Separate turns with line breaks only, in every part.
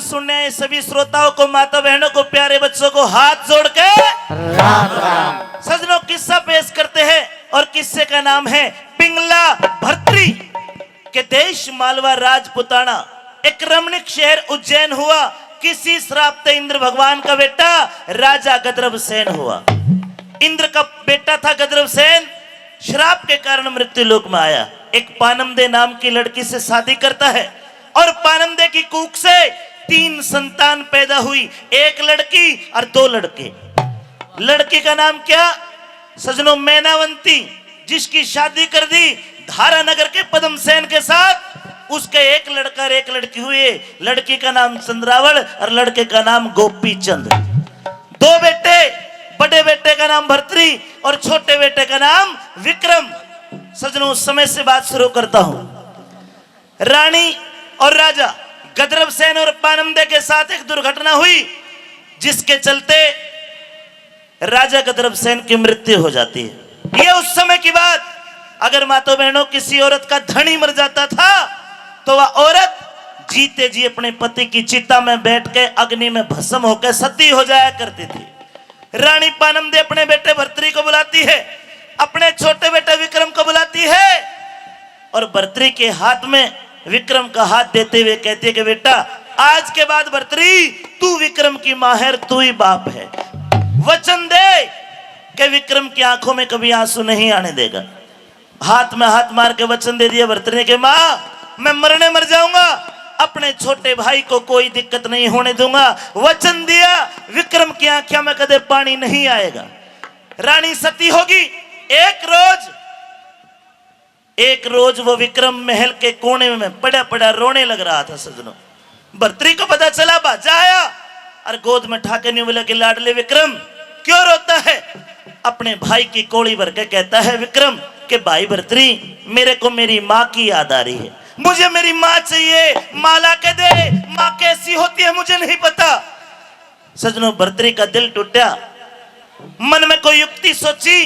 सुनने आए सभी श्रोताओं को, माता बहनों को, प्यारे बच्चों को हाथ जोड़ के
राम राम।
सजनों किस्सा पेश करते हैं और किस्से का नाम है पिंगला भर्तरी के देश मालवा राजपुताना। एक रमणीक शहर उज्जैन हुआ। किसी श्राप्त इंद्र भगवान का बेटा राजा गद्रव सेन हुआ। इंद्र का बेटा था गद्रव सेन, श्राप के कारण मृत्यु लोक में आया। एक पानमदे नाम की लड़की से शादी करता है और पानमदे की कूख से 3 संतान पैदा हुई, एक लड़की और 2 लड़के। लड़की का नाम क्या सजनों? मैनावंती, जिसकी शादी कर दी धारानगर के पद्मसेन के साथ। उसके एक लड़का और एक लड़की हुए। लड़की का नाम चंद्रावल और लड़के का नाम गोपी चंद। 2 बेटे, बड़े बेटे का नाम भर्तरी और छोटे बेटे का नाम विक्रम। सजनों उस समय से बात शुरू करता हूं। रानी और राजा गद्रव सेन और पानमदे के साथ एक दुर्घटना हुई, जिसके चलते राजा गद्रव सेन की मृत्यु हो जाती है। यह उस समय की बात। अगर माता बहनों किसी औरत का धनी मर जाता था तो वह औरत जीते जी अपने पति की चिता में बैठ के अग्नि में भस्म होकर सती हो जाया करती थी। रानी पानमदे अपने बेटे भर्तरी को बुलाती है, अपने छोटे बेटे विक्रम को बुलाती है और भर्तरी के हाथ में विक्रम का हाथ देते हुए कहती है कि बेटा आज के बाद भर्तरी तू विक्रम की मां है, तू ही बाप है। वचन दे कि विक्रम की आंखों में कभी आंसू नहीं आने देगा। हाथ में हाथ मार के वचन दे दिया भर्तरी ने कि मां मैं मरने मर जाऊंगा, अपने छोटे भाई को कोई दिक्कत नहीं होने दूंगा। वचन दिया विक्रम की आंखों में कदे पानी नहीं आएगा। रानी सती होगी। एक रोज वो विक्रम महल के कोने में पड़ा पड़ा रोने लग रहा था। सजनों भर्तरी को पता चला, बाजा आया और गोद में ठाके नहीं बोला कि लाडले विक्रम क्यों रोता है। अपने भाई की कोड़ी भर के कहता है विक्रम कि भाई भर्तरी मेरे को मेरी माँ की याद आ रही है, मुझे मेरी माँ चाहिए, माला के दे, माँ कैसी होती है मुझे नहीं पता। सजनों भर्तरी का दिल टूटा, मन में कोई युक्ति सोची,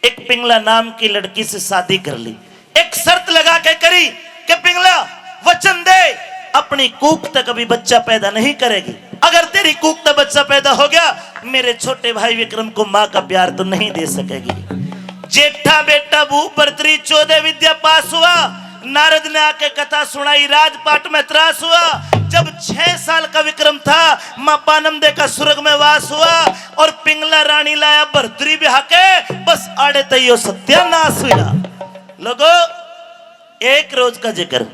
एक पिंगला नाम की लड़की से शादी कर ली। एक शर्त लगा के करी कि पिंगला वचन दे अपनी कूख तक कभी बच्चा पैदा नहीं करेगी। अगर तेरी कूख तक बच्चा पैदा हो गया मेरे छोटे भाई विक्रम को माँ का प्यार तो नहीं दे सकेगी। जेठा बेटा भूप भर्तरी 14 विद्या पास हुआ। नारद ने आके कथा सुनाई, राजपाट में त्रास हुआ। जब 6 साल का विक्रम था मां पानमदे का स्वर्ग में वास हुआ और पिंगला रानी लाया भर्तरी ब्याह के, बस आड़े तैयो सत्यानाश हुआ। लोगों एक रोज का जिक्र,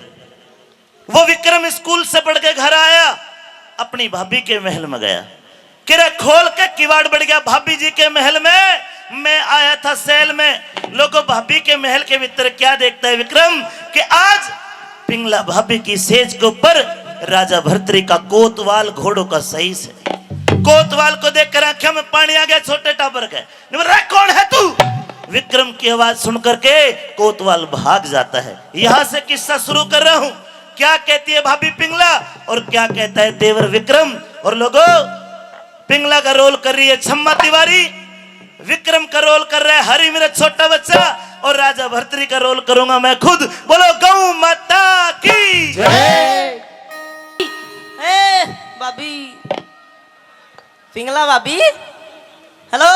वो विक्रम स्कूल से पढ़ के घर आया, अपनी भाभी के महल में गया। किरा खोल के किवाड़ बढ़ गया भाभी जी के महल में। मैं आया था सैल में। लोगों भाभी के महल के भीतर क्या देखता है विक्रम कि आज पिंगला भाभी की सेज के ऊपर राजा भर्तरी का कोतवाल घोड़ों का सही से। कोतवाल को देखकर आंखों में पानी आ गया, छोटे टाबर के। कौन है तू? विक्रम की आवाज सुनकर के कोतवाल भाग जाता है। यहां से किस्सा शुरू कर रहा हूं। क्या कहती है भाभी पिंगला और क्या कहता है देवर विक्रम। और लोगों पिंगला का रोल कर रही है छम्मा तिवारी, विक्रम का रोल कर रहा है हरि मेरा छोटा बच्चा और राजा भर्तरी का रोल करूंगा मैं खुद। बोलो गौ माता की
जय।
भाभी पिंगला भाभी, हेलो।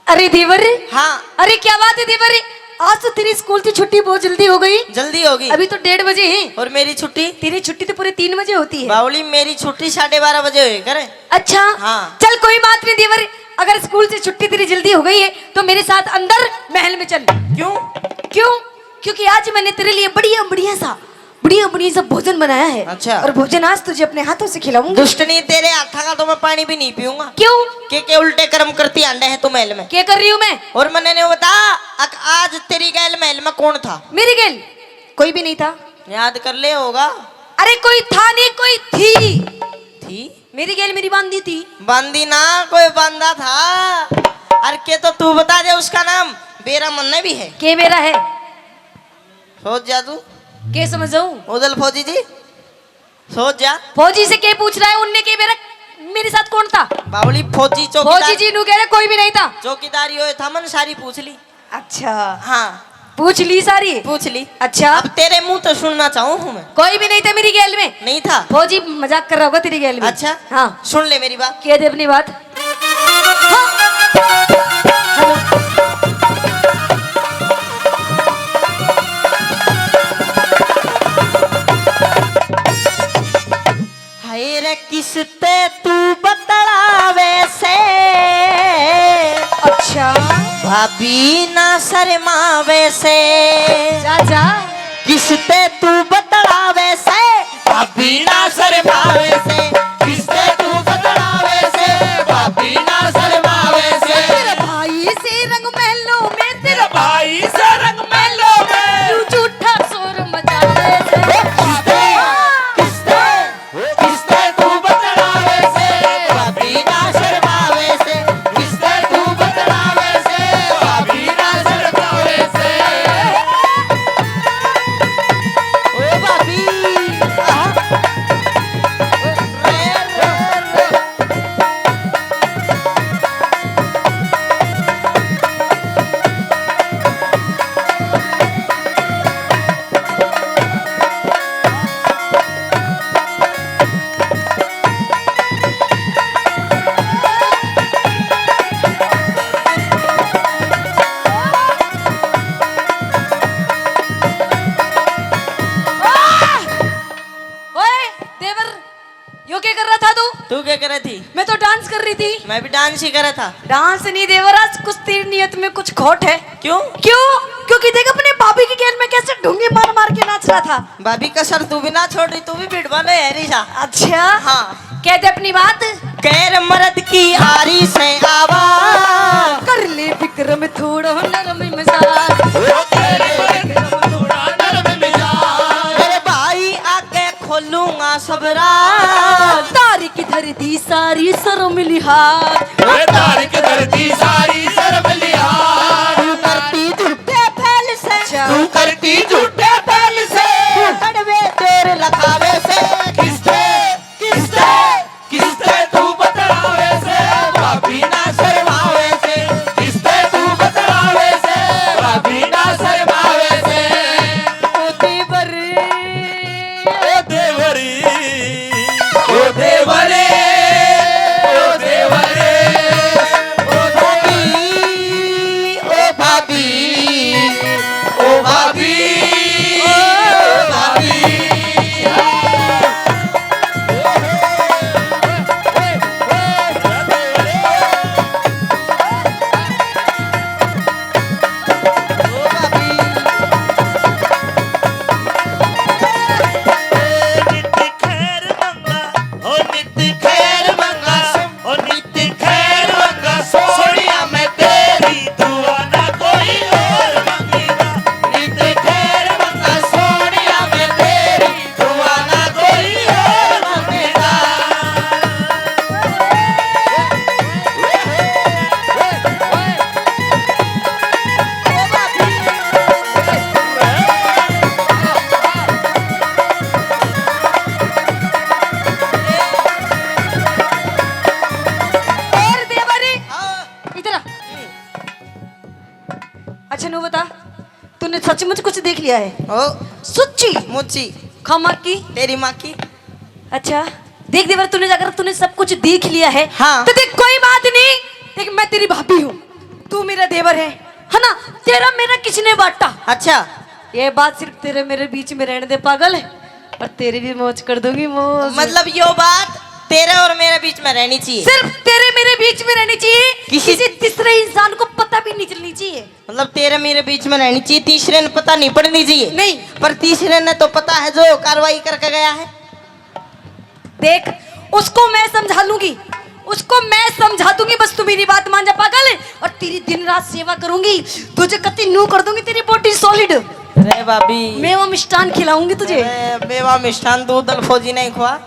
अरे देवर,
हाँ
अरे क्या बात है देवर, आज तो तेरी स्कूल की छुट्टी बहुत जल्दी हो गई।
जल्दी होगी,
अभी तो 1:30 बजे है।
और मेरी छुट्टी?
तेरी छुट्टी तो पूरे 3 बजे होती है।
बावली मेरी छुट्टी 12:30 बजे हुई करे।
अच्छा
हाँ।
चल कोई बात नहीं देवर, अगर स्कूल से छुट्टी तेरी जल्दी हो गई है तो मेरे साथ अंदर महल में चल।
क्यों?
क्योंकि आज मैंने तेरे लिए बढ़िया सा भोजन बनाया है।
अच्छा।
और भोजन आज तुझे अपने हाथों से खिलाऊंगी।
दुष्टनी तेरे हाथा का तो मैं पानी भी नहीं पीऊंगा।
क्यों?
के उल्टे कर्म करती आंडे है तू महल में।
क्या कर रही हूँ मैं?
और मैंने नहीं बता आज तेरी गैल महल में कौन था?
मेरी गैल कोई भी नहीं था।
याद कर ले होगा।
अरे कोई था नहीं, कोई
थी
मेरी गैल मेरी बांधी थी।
बांदी ना, कोई बांधा था। अरे के तो तू बता दे उसका नाम। बेरा मन्ने भी है।
के मेरा है?
सोच जा तू।
के समझ जाऊं?
उदल फौजी जी सोच जा।
फौजी से के पूछ रहा है? उनने के मेरे साथ कौन था?
बावली फौजी चौकीदार।
फौजी जी नु कह रहे कोई भी नहीं था।
चौकीदारी हो था मन सारी पूछ ली।
अच्छा
हाँ
पूछ ली सारी।
पूछ ली।
अच्छा
अब तेरे मुंह तो सुनना चाहूँ हूँ मैं।
कोई भी नहीं था मेरी गैल में।
नहीं था।
फौजी मजाक कर रहा होगा तेरी गैल में।
अच्छा
हाँ
सुन ले मेरी बात।
कह दे अपनी बात।
हाय रे किसते तू बतलावे से,
अच्छा
भाभी ना शर्मावे से।
जा जा
किसते तू बतलावे से, भाभी ना शर्मावे से। किसते तू बतलावे से, भाभी ना शर्मावे से।
तेरे भाई से रंग महलों में, तेरा
भाई से रंग महलों में
तू झूठा शोर मचावे से।
किसते किसते किसते तू बतलावे से, भाभी ना शर्मावे से। किसते तू बतलावे से, भाभी ना शर्मावे से। ओ भाभी रे रे रे।
ओए देवर यो क्या कर रहा था तू?
तू क्या कर रही थी?
मैं तो डांस कर रही थी।
मैं भी डांस ही कर रहा था।
डांस नहीं देवर, आज कुछ तेरी नियत में कुछ खोट है।
क्यों?
क्यों? क्योंकि देख अपने भाभी की गेल में कैसे ढूंगी मार मार के नाच रहा था।
भाभी का सर तू भी ना छोड़ रही, तू भी पीठ वाले है रिशा।
अच्छा
हाँ।
कहते अपनी बात।
कैर मर्द की आरी से आवाज,
कर ले विक्रम थोड़ा नरम मिजाज।
मेरे भाई आके खोलूंगा सब राज।
तारी की धरती सारी शर्म लिहाज।
तारीख धरती सारी शर्म लिहाज।
तू करती झूठे फैल से,
अच्छा।
तू करती झूठे फैल से। कड़वे देर लखावे से। किसते किसते किसते तू बतलावे से, भाभी ना शर्मावे से। किसते तू बतलावे से, भाभी ना शर्मावे से।
ओ देवर
ओ देवरी
ओ देवरे ओ देवरे ओ भाभी ओ भाभी ओ भाभी ओ भाभी।
नित्य खैर मंगा ओ नित्य खैर मंगा ओ नित्य खैर मंगा। सोनिया मैं तेरी दुआ ना कोई और मंगेगा। नित्य खैर मंगा सोनिया मैं तेरी दुआ ना कोई और मंगेगा।
और देवरी इधर आ। अच्छा नु बता, तूने सचमुच कुछ देख लिया है?
ओ
सच्ची
मुच्ची
खमा की?
तेरी माँ की।
अच्छा देख देवर, तूने अगर तूने सब कुछ देख लिया है
हाँ।
तो देख कोई बात नहीं। देख मैं तेरी भाभी हूँ, तू मेरा देवर है ना? तेरा मेरा किसने बांटा?
अच्छा
ये बात सिर्फ तेरे मेरे बीच में रहने दे पागल, और तेरी भी मौज कर दूंगी मौज।
मतलब यो बात तेरे और मेरे बीच में रहनी चाहिए।
सिर्फ तेरे मेरे बीच में रहनी चाहिए,
किसी-
किसी तीसरे इंसान को पता भी नहीं चलनी चाहिए।
मतलब तेरे मेरे बीच में रहनी चाहिए, तीसरे ने पता नहीं पड़नी चाहिए।
नहीं।
पर तीसरे ने तो पता है जो कार्रवाई करके गया है।
देख उसको मैं समझा लूंगी, उसको मैं समझा दूंगी, बस तू मेरी बात मान जा पागल। और तेरी दिन रात सेवा करूंगी, तुझे कति नू कर दूंगी, तेरी बॉडी सॉलिड।
अरे भाभी
मेवा मिष्टान खिलाऊंगी तुझे।
अरे मेवा मिष्ठान दूध दल फौजी नहीं खुआ।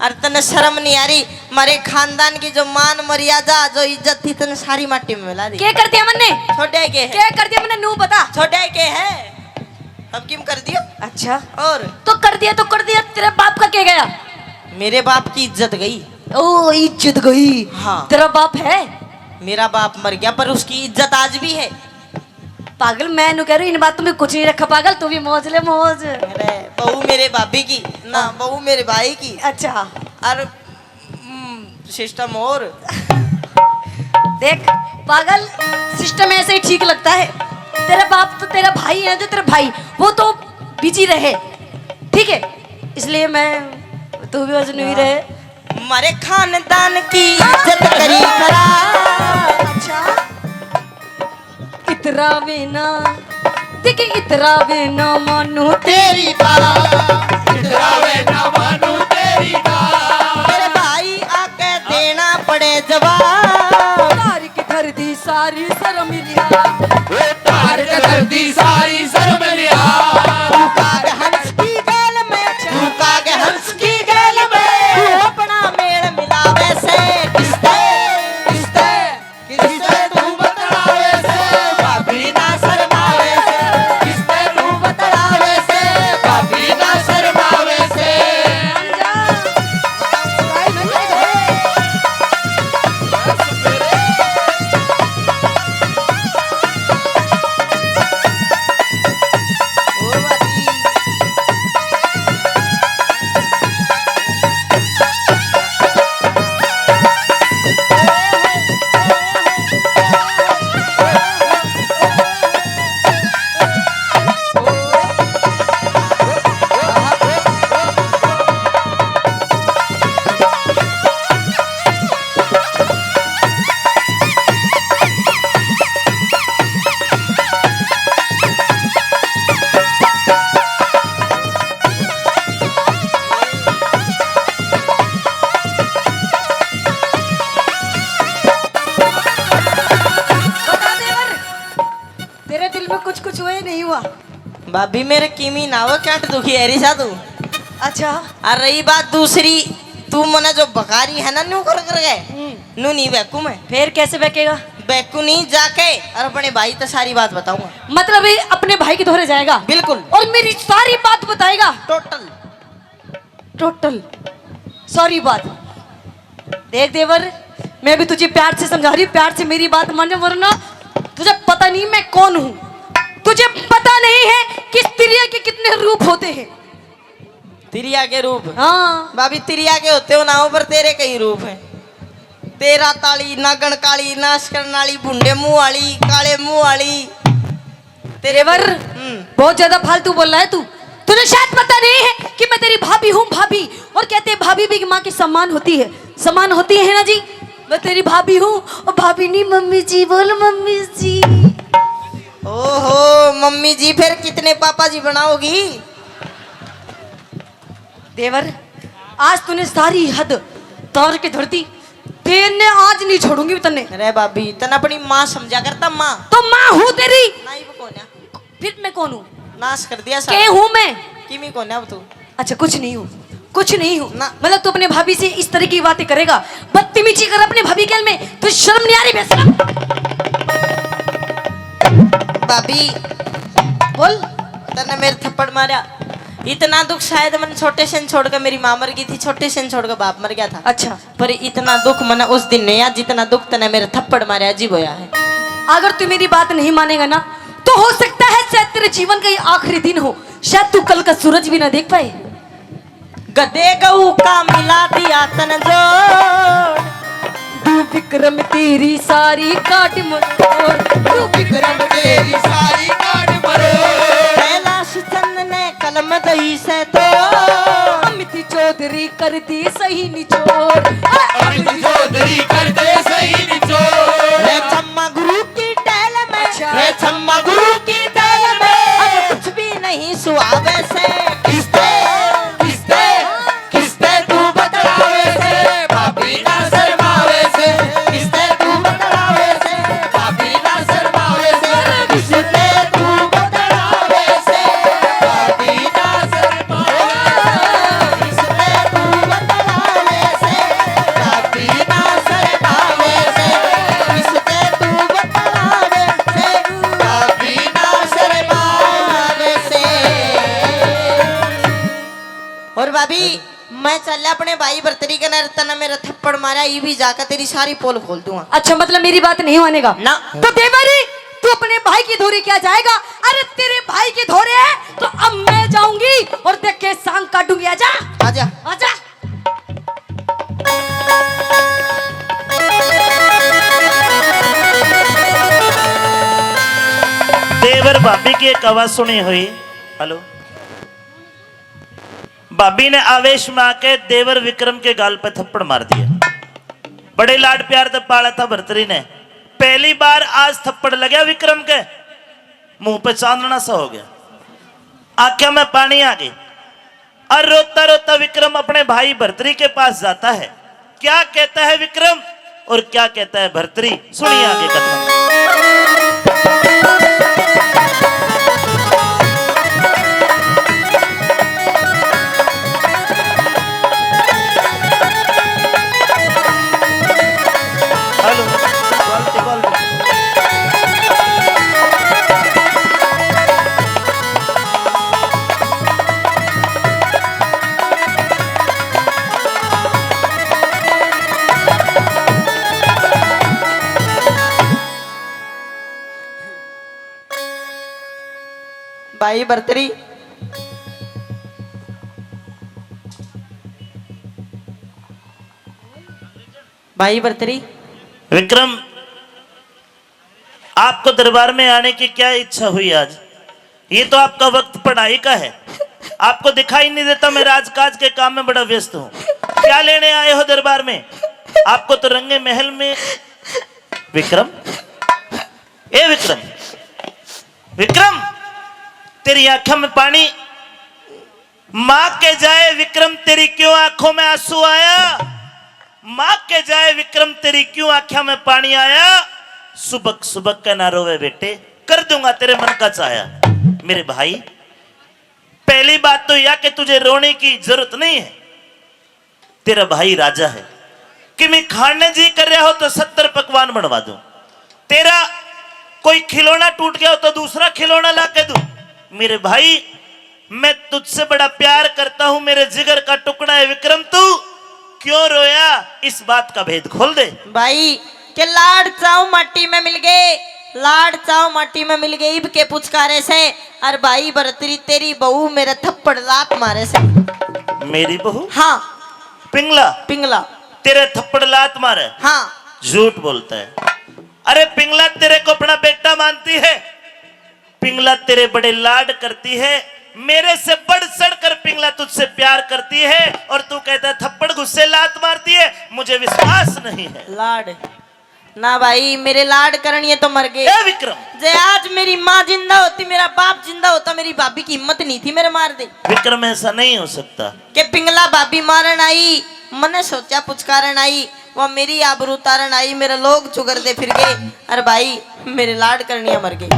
अरे तने शर्म नहीं आ रही? हमारे खानदान की जो मान मर्यादा जो इज्जत थी तने सारी माटी में मिला दी।
क्या कर दिया मैंने?
छोटे के है।
क्या कर दिया मैंने? नू बता।
छोटे के है अब किम कर दियो।
अच्छा
और
तो कर दिया तो कर दिया, तेरे बाप का क्या गया?
मेरे बाप की इज्जत गई।
ओ इज्जत गई।
हाँ।
तेरा बाप है?
मेरा बाप मर गया पर उसकी इज्जत आज भी है।
पागल मैं नु कह रही हूं, इन बातों में कुछ नहीं रखा पागल, तू भी मौज ले मौज।
अरे बहू मेरे भाभी की ना, बहू मेरे भाई की,
अच्छा
और सिस्टम और
देख पागल, सिस्टम ऐसे ही ठीक लगता है। तेरा बाप तो तेरा भाई है, जो तेरा भाई वो तो बिजी रहे, ठीक है, इसलिए मैं तू भी वजन हुई रहे।
हमारे खानदान की इज्जत करी खराब।
अच्छा इतरा बिना देख, इतरा बिना मानू तेरी बात,
मेरे भाई आके देना पड़े जवाब।
तारी की धरती सारी शर्म लिया,
काग हंस की गैल में, तू काग हंस की गैल में, तू अपना मेल मिलावे से किसते किसते किसते तू बतलावे से, भाभी ना शर्मावे से, किसते तू बतलावे से, भाभी ना शर्मावे से। ओ भाभी
बता देवर, तेरे दिल में कुछ कुछ हुआ या नहीं हुआ?
भाभी मेरे किमी ना हो क्या दुखी है रिसा तू।
अच्छा
और रही बात दूसरी, तू मने जो बकारी है ना न्यू कर गए नू नहीं बैकू में,
फिर कैसे बकेगा?
बैकू नहीं जाके और अपने भाई तो सारी बात बताऊंगा।
मतलब ये अपने भाई के दोहरे जाएगा
बिल्कुल
और मेरी सारी बात बताएगा,
टोटल।
टोटल सारी बात। देख देवर, मैं भी तुझे प्यार से समझा रही हूँ, प्यार से मेरी बात मान जा, वरना तुझे पता नहीं मैं कौन हूँ, तुझे पता नहीं है कि स्त्रियों के कितने रूप होते हैं।
तिरिया के रूप,
हाँ
भाभी तिरिया के होते हो ना हो, पर तेरे कई रूप हैं। तेरा ताली नागण काली, नाश करने वाली, भुंडे मुंह वाली, काले मुंह वाली।
देवर बहुत ज्यादा फालतू बोल रहा है तू, तुझे शायद पता नहीं है कि मैं तेरी भाभी हूँ, भाभी, और कहते हैं भाभी भी माँ की सम्मान होती है, सम्मान होती है ना जी। मैं तेरी भाभी हूँ, और भाभी नहीं मम्मी जी, बोल मम्मी जी।
ओहो मम्मी जी, फिर कितने पापा जी बनाओगी?
देवर आज तूने सारी हद तौर के धरती, तेने आज नहीं छोड़ूंगी तन्ने।
अरे भाभी तन अपनी माँ समझा करता, माँ
तो माँ हूँ तेरी,
नहीं वो कौन है?
फिर मैं कौन हूँ?
नाश कर दिया
के हूँ मैं?
किमी कौन है अब तू?
अच्छा कुछ नहीं हूँ, कुछ नहीं हूँ
ना।
मतलब तू अपने भाभी से इस तरह की बातें करेगा, बदतमीजी कर अपने भाभी के में, तुझे शर्म नहीं आ रही? बेशरम
भाभी
बोल।
तने मेरे थप्पड़ मारा, इतना दुख शायद मैंने छोटे से छोड़कर, मेरी माँ मर गई थी, छोटे से छोड़कर बाप मर गया था।
अच्छा
पर इतना दुख मैंने उस दिन नहीं याद जितना दुख तने मेरे थप्पड़ मारे अजीब होया है।
अगर तू मेरी बात नहीं मानेगा ना, तो हो सकता है शायद तेरे जीवन का ये आखिरी दिन हो, शायद तू कल का सूरज भी ना देख पाए।
गधे गऊ का मिला दिया तन जोड़,
तू विक्रम तेरी सारी काट मरोड़, तू विक्रम तेरी सारी काट मरोड़।
कैलाश चंद ने कलम दई से तो,
अमित चौधरी कर दी सही निचोड़,
अमित चौधरी कर दे सही निचोड़।
रे छम्मा गुरु की टहल में,
अच्छा।
रे छम्मा गुरु की टहल में, अब कुछ भी नहीं सुहावे से किसते किसते किसते तू बतलावे से, भाभी ना शर्मावे से, किसते तू बतलावे से, भाभी ना शर्मावे से, किसते तू बतलावे से, भाभी ना शर्मावे से, किसते तू बतलावे से, भाभी ना शर्मावे से, किसते तू बतलावे से, भाभी ना शर्मावे से। और भाभी मैं चल अपने भाई बर्तरी के नर्तन मेरा थप्पड़ मारा, ये भी जाकर तेरी सारी पोल खोल दूंगा।
अच्छा मतलब मेरी बात नहीं मानेगा
ना।
तो देवरी तू अपने भाई की धोरी क्या जाएगा? अरे तेरे भाई की धोरे है तो अब मैं जाऊंगी और देख के सांग काटूंगी। आजा
आजा
आजा।
देवर भाभी की एक आवाज सुनी हुई। हेलो। भाभी ने आवेश में आके देवर विक्रम के गाल पे थप्पड़ मार दिया। बड़े लाड प्यार से पाला था भर्तरी ने। पहली बार आज थप्पड़ लगा विक्रम के मुंह पे चांदना सा हो गया, आंखों में पानी आ गई और रोता रोता विक्रम अपने भाई भर्तरी के पास जाता है। क्या कहता है विक्रम और क्या कहता है भर्तरी, सुनिए आगे कथा। Hello, quality quality.
भाई भर्तरी भाई भर्तरी
विक्रम, आपको दरबार में आने की क्या इच्छा हुई आज? ये तो आपका वक्त पढ़ाई का है, आपको दिखाई नहीं देता मैं राजकाज के काम में बड़ा व्यस्त हूँ। क्या लेने आए हो दरबार में? आपको तो रंगे महल में। विक्रम, ए विक्रम, विक्रम तेरी आंखों में पानी मां के जाए विक्रम, तेरी क्यों आंखों में आंसू आया? मां के जाए विक्रम, तेरी क्यों आंखों में पानी आया? सुबक सुबक का ना रोवे बेटे, कर दूंगा तेरे मन का चाया। मेरे भाई, पहली बात तो यह कि तुझे रोने की जरूरत नहीं है। तेरा भाई राजा है कि मैं खाने जी कर रहा हो तो 70 पकवान बनवा दूं। तेरा कोई खिलौना टूट गया हो तो दूसरा खिलौना ला के दूं। मेरे भाई, मैं तुझसे बड़ा प्यार करता हूं, मेरे जिगर का टुकड़ा है विक्रम। तू क्यों रोया? इस बात का भेद खोल दे।
भाई के लाड चाव मट्टी में मिल गए, लाड चाव मट्टी में मिल गई के पुचकारे से। और भाई भर्तरी तेरी बहू मेरे थप्पड़ लात मारे से।
मेरी बहू?
हाँ
पिंगला?
पिंगला
तेरे थप्पड़ लात मारे?
हाँ।
झूठ बोलता है। अरे पिंगला तेरे को अपना बेटा मानती है, पिंगला तेरे बड़े लाड करती है, मेरे से बढ़ चढ़ कर पिंगला तुझसे प्यार करती है और तू कहता है थप्पड़ गुस्से लात मारती है। मुझे विश्वास नहीं है।
लाड ना भाई, मेरे लाड करनी है तो मर गए।
ए विक्रम,
जे आज मेरी माँ जिंदा होती, मेरा बाप जिंदा होता, मेरी भाभी की हिम्मत नहीं थी मेरे मार दे।
विक्रम ऐसा नहीं हो सकता
के पिंगला भाभी मारन आई, मने सोचा पुचकारन आई, वो मेरी आबरू उतारन आई, मेरे लोग चुगर दे फिर गए। अरे भाई मेरे लाड करनी है मर गए।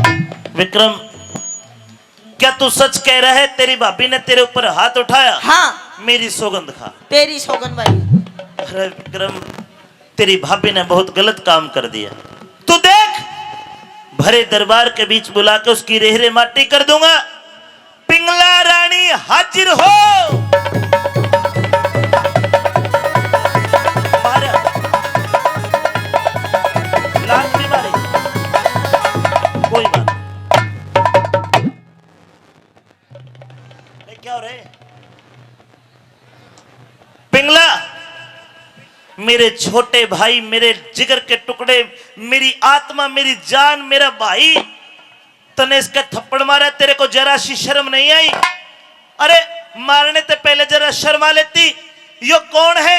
विक्रम, क्या तू सच कह रहा है तेरी भाभी ने तेरे ऊपर हाथ उठाया?
हाँ।
मेरी सौगंध खा।
तेरी सौगंध भाई।
अरे विक्रम, तेरी भाभी ने बहुत गलत काम कर दिया। तू देख, भरे दरबार के बीच बुला के उसकी रेहरे माटी कर दूंगा। पिंगला रानी हाजिर हो। मारा। लात भी मारी, कोई बात नहीं। क्या हो रहे? पिंगला, मेरे छोटे भाई, मेरे जिगर के टुकड़े, मेरी आत्मा, मेरी जान, मेरा भाई, तने इसका थप्पड़ मारा, तेरे को जरा सी शर्म नहीं आई? अरे मारने से पहले जरा शर्मा लेती। यो कौन है?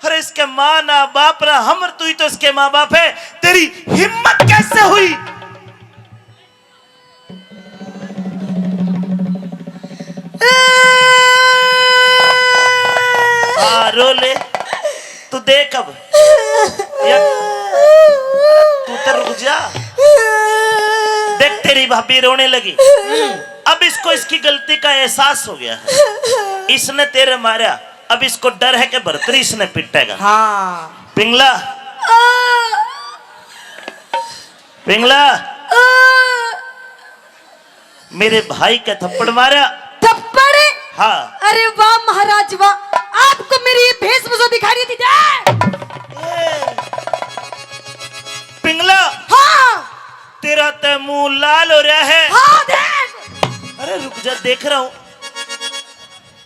अरे इसके माँ ना बाप ना हम, तू ही तो इसके माँ बाप है। तेरी हिम्मत कैसे हुई? रो ले, तू देख अब। तू तो रुक जा। देख तेरी भाभी रोने लगी। अब इसको इसकी गलती का एहसास हो गया है। इसने तेरे मारा, अब इसको डर है कि भर्तरी इसने पिटेगा।
हाँ।
पिंगला, पिंगला, मेरे भाई का थप्पड़ मारा।
थप्पड़?
हाँ।
अरे वाह महाराज वाह, आपको मेरी ये भेषभूषा दिखाई नहीं थी?
पिंगला,
हाँ।
तेरा ते तेरा मुंह लाल हो रहा है।
हाँ देख।
अरे रुक जा, देख रहा हूं।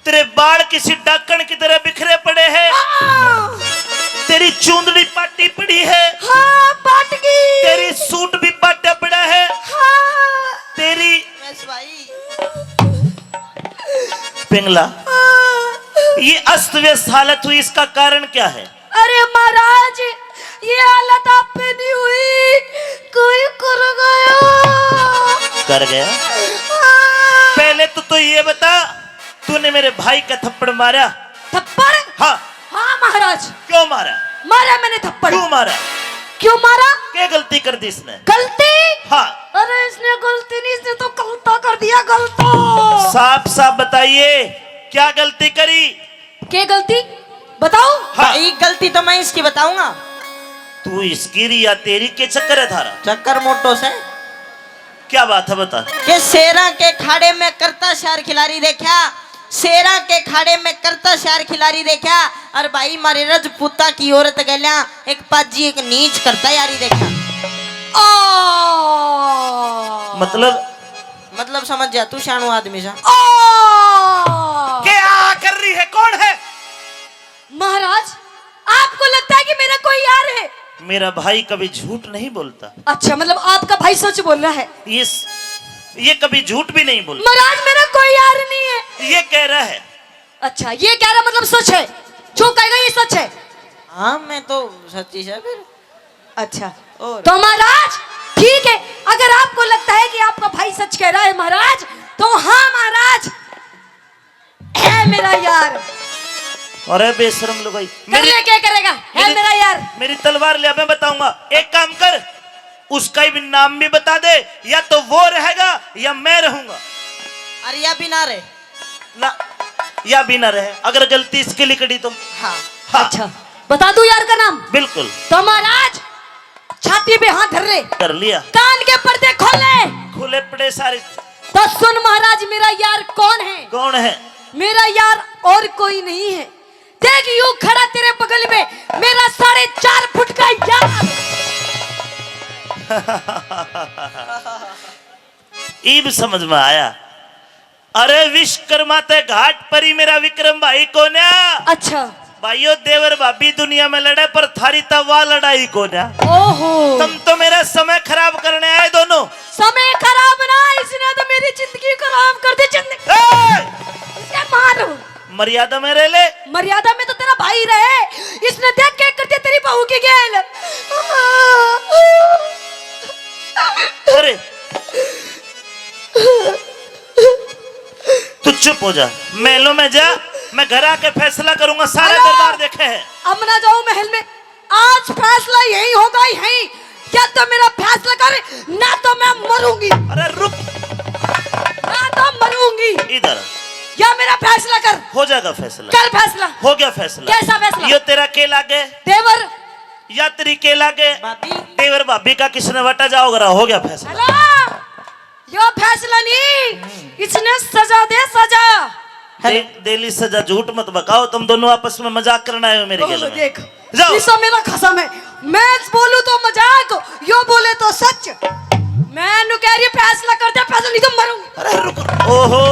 तेरे बाल किसी डाकण की तरह बिखरे पड़े हैं।
हाँ,
तेरी चूंदड़ी पाटी पड़ी है।
हाँ पाट गई।
तेरी सूट भी पाटा पड़ा है।
हाँ
तेरी
बस भाई।
पिंगला, ये अस्त व्यस्त हालत हुई, इसका कारण क्या है?
अरे महाराज, ये हालत आप पे नहीं हुई, कोई कर गया।
कर गया?
हाँ।
पहले तो ये बता, तूने मेरे भाई का थप्पड़ मारा?
थप्पड़?
हाँ।
हाँ महाराज।
क्यों मारा?
मारा मैंने थप्पड़।
क्यों मारा?
क्यों मारा?
क्या गलती कर दी इसने?
गलती?
हाँ।
अरे इसने गलती नहीं, इसने तो गलता कर दिया, गलता।
साफ साफ बताइए, क्या गलती करी?
क्या गलती बताओ?
हाँ।
भाई गलती तो मैं इसकी बताऊंगा।
तू इसकी या तेरी के चक्कर है थारा?
चक्कर मोटो से।
क्या बात है, बता।
के शेरा के खाड़े में करता शार खिलाड़ी देखा, शेरा के खाड़े में करता शार खिलाड़ी देखा। और भाई मारे रजपूता की औरत गल्या एक पाजी एक नीच करता यारी देखा। मतलब समझ जा तू शानू आदमी सा।
क्या कर रही है? कौन है?
महाराज, आपको लगता है कि मेरा कोई यार है?
मेरा भाई कभी झूठ नहीं बोलता।
अच्छा, मतलब आपका भाई सच बोल रहा है?
ये कभी झूठ भी नहीं बोलता।
महाराज, मेरा कोई यार नहीं है।
ये कह रहा है।
अच्छा, ये कह रहा मतलब सच है? जो कहेगा ये सच है?
हाँ मैं तो सच्ची से फिर।
अच्छा,
और
तो महाराज ठीक है, अगर आपको लगता है कि आपका भाई सच कह रहा है महाराज, तो हाँ महाराज, है मेरा यार।
अरे बेशरम लुगाई,
कर ले, क्या करेगा? है मेरा यार।
मेरी तलवार ले, मैं बताऊंगा। एक काम कर, उसका भी नाम भी बता दे, या तो वो रहेगा या मैं रहूंगा।
अरे या बिना रे
ना, या भी ना रहे। अगर गलती इसके लिए करी तो
हाँ।
हाँ।
अच्छा, बता दूं यार का नाम?
बिल्कुल।
तो महाराज, छाती पे हाथ धर ले,
कर लिया।
कान के पर्दे खोल ले।
खुले पड़े सारे।
तो सुन महाराज, मेरा यार कौन है?
कौन है?
मेरा यार और कोई नहीं है। देख, यूं खड़ा तेरे बगल में मेरा 4.5 फुट का यार।
ईब समझ में आया। अरे विश्वकर्मा ते घाट पर ही मेरा विक्रम भाई कौन है?
अच्छा।
भाइयों, देवर भाभी दुनिया में लड़े, पर थारी तवा लड़ाई कौन है?
ओहो,
तुम तो मेरा समय खराब करने आए दोनों।
समय खराब ना, इसने तो मेरी जिंदगी खराब कर दी। जिंदगी इसे मारो।
मर्यादा में रह ले।
मर्यादा में तो तेरा भाई रहे, इसने देख के कर दिया तेरी बहू की गेल।
अरे तू चुप हो जा, महलों में जा, मैं घर आके फैसला करूंगा। सारा
हेलो?
दरबार देखे है।
अब ना जाऊं महल में, आज फैसला यही होगा, यही। या तो मेरा फैसला कर, ना तो मैं मरूंगी।
अरे रुक,
ना तो मरूंगी।
इधर
या मेरा फैसला कर।
हो जाएगा फैसला।
कर फैसला।
हो गया फैसला।
कैसा फैसला?
यो तेरा के लागे,
देवर।
यात्री के लागे,
भाभी
देवर भाभी का किसने वटा जाओगा। हो गया फैसला।
हेलो, यो फैसला नहीं, इसने सजा दे, सजा।
डेली सजा। झूठ मत बकाओ, तुम दोनों आपस में मजाक करना है मेरे
ओह,
गले में।
देख,
जाओ।
इसो मेरा कसम है, मैं बोलूं तो मजाक, यो बोले तो सच। मैं नु कह रही फैसला कर दे, फैसला नहीं तो मरूंगी।
अरे रुक, ओहो,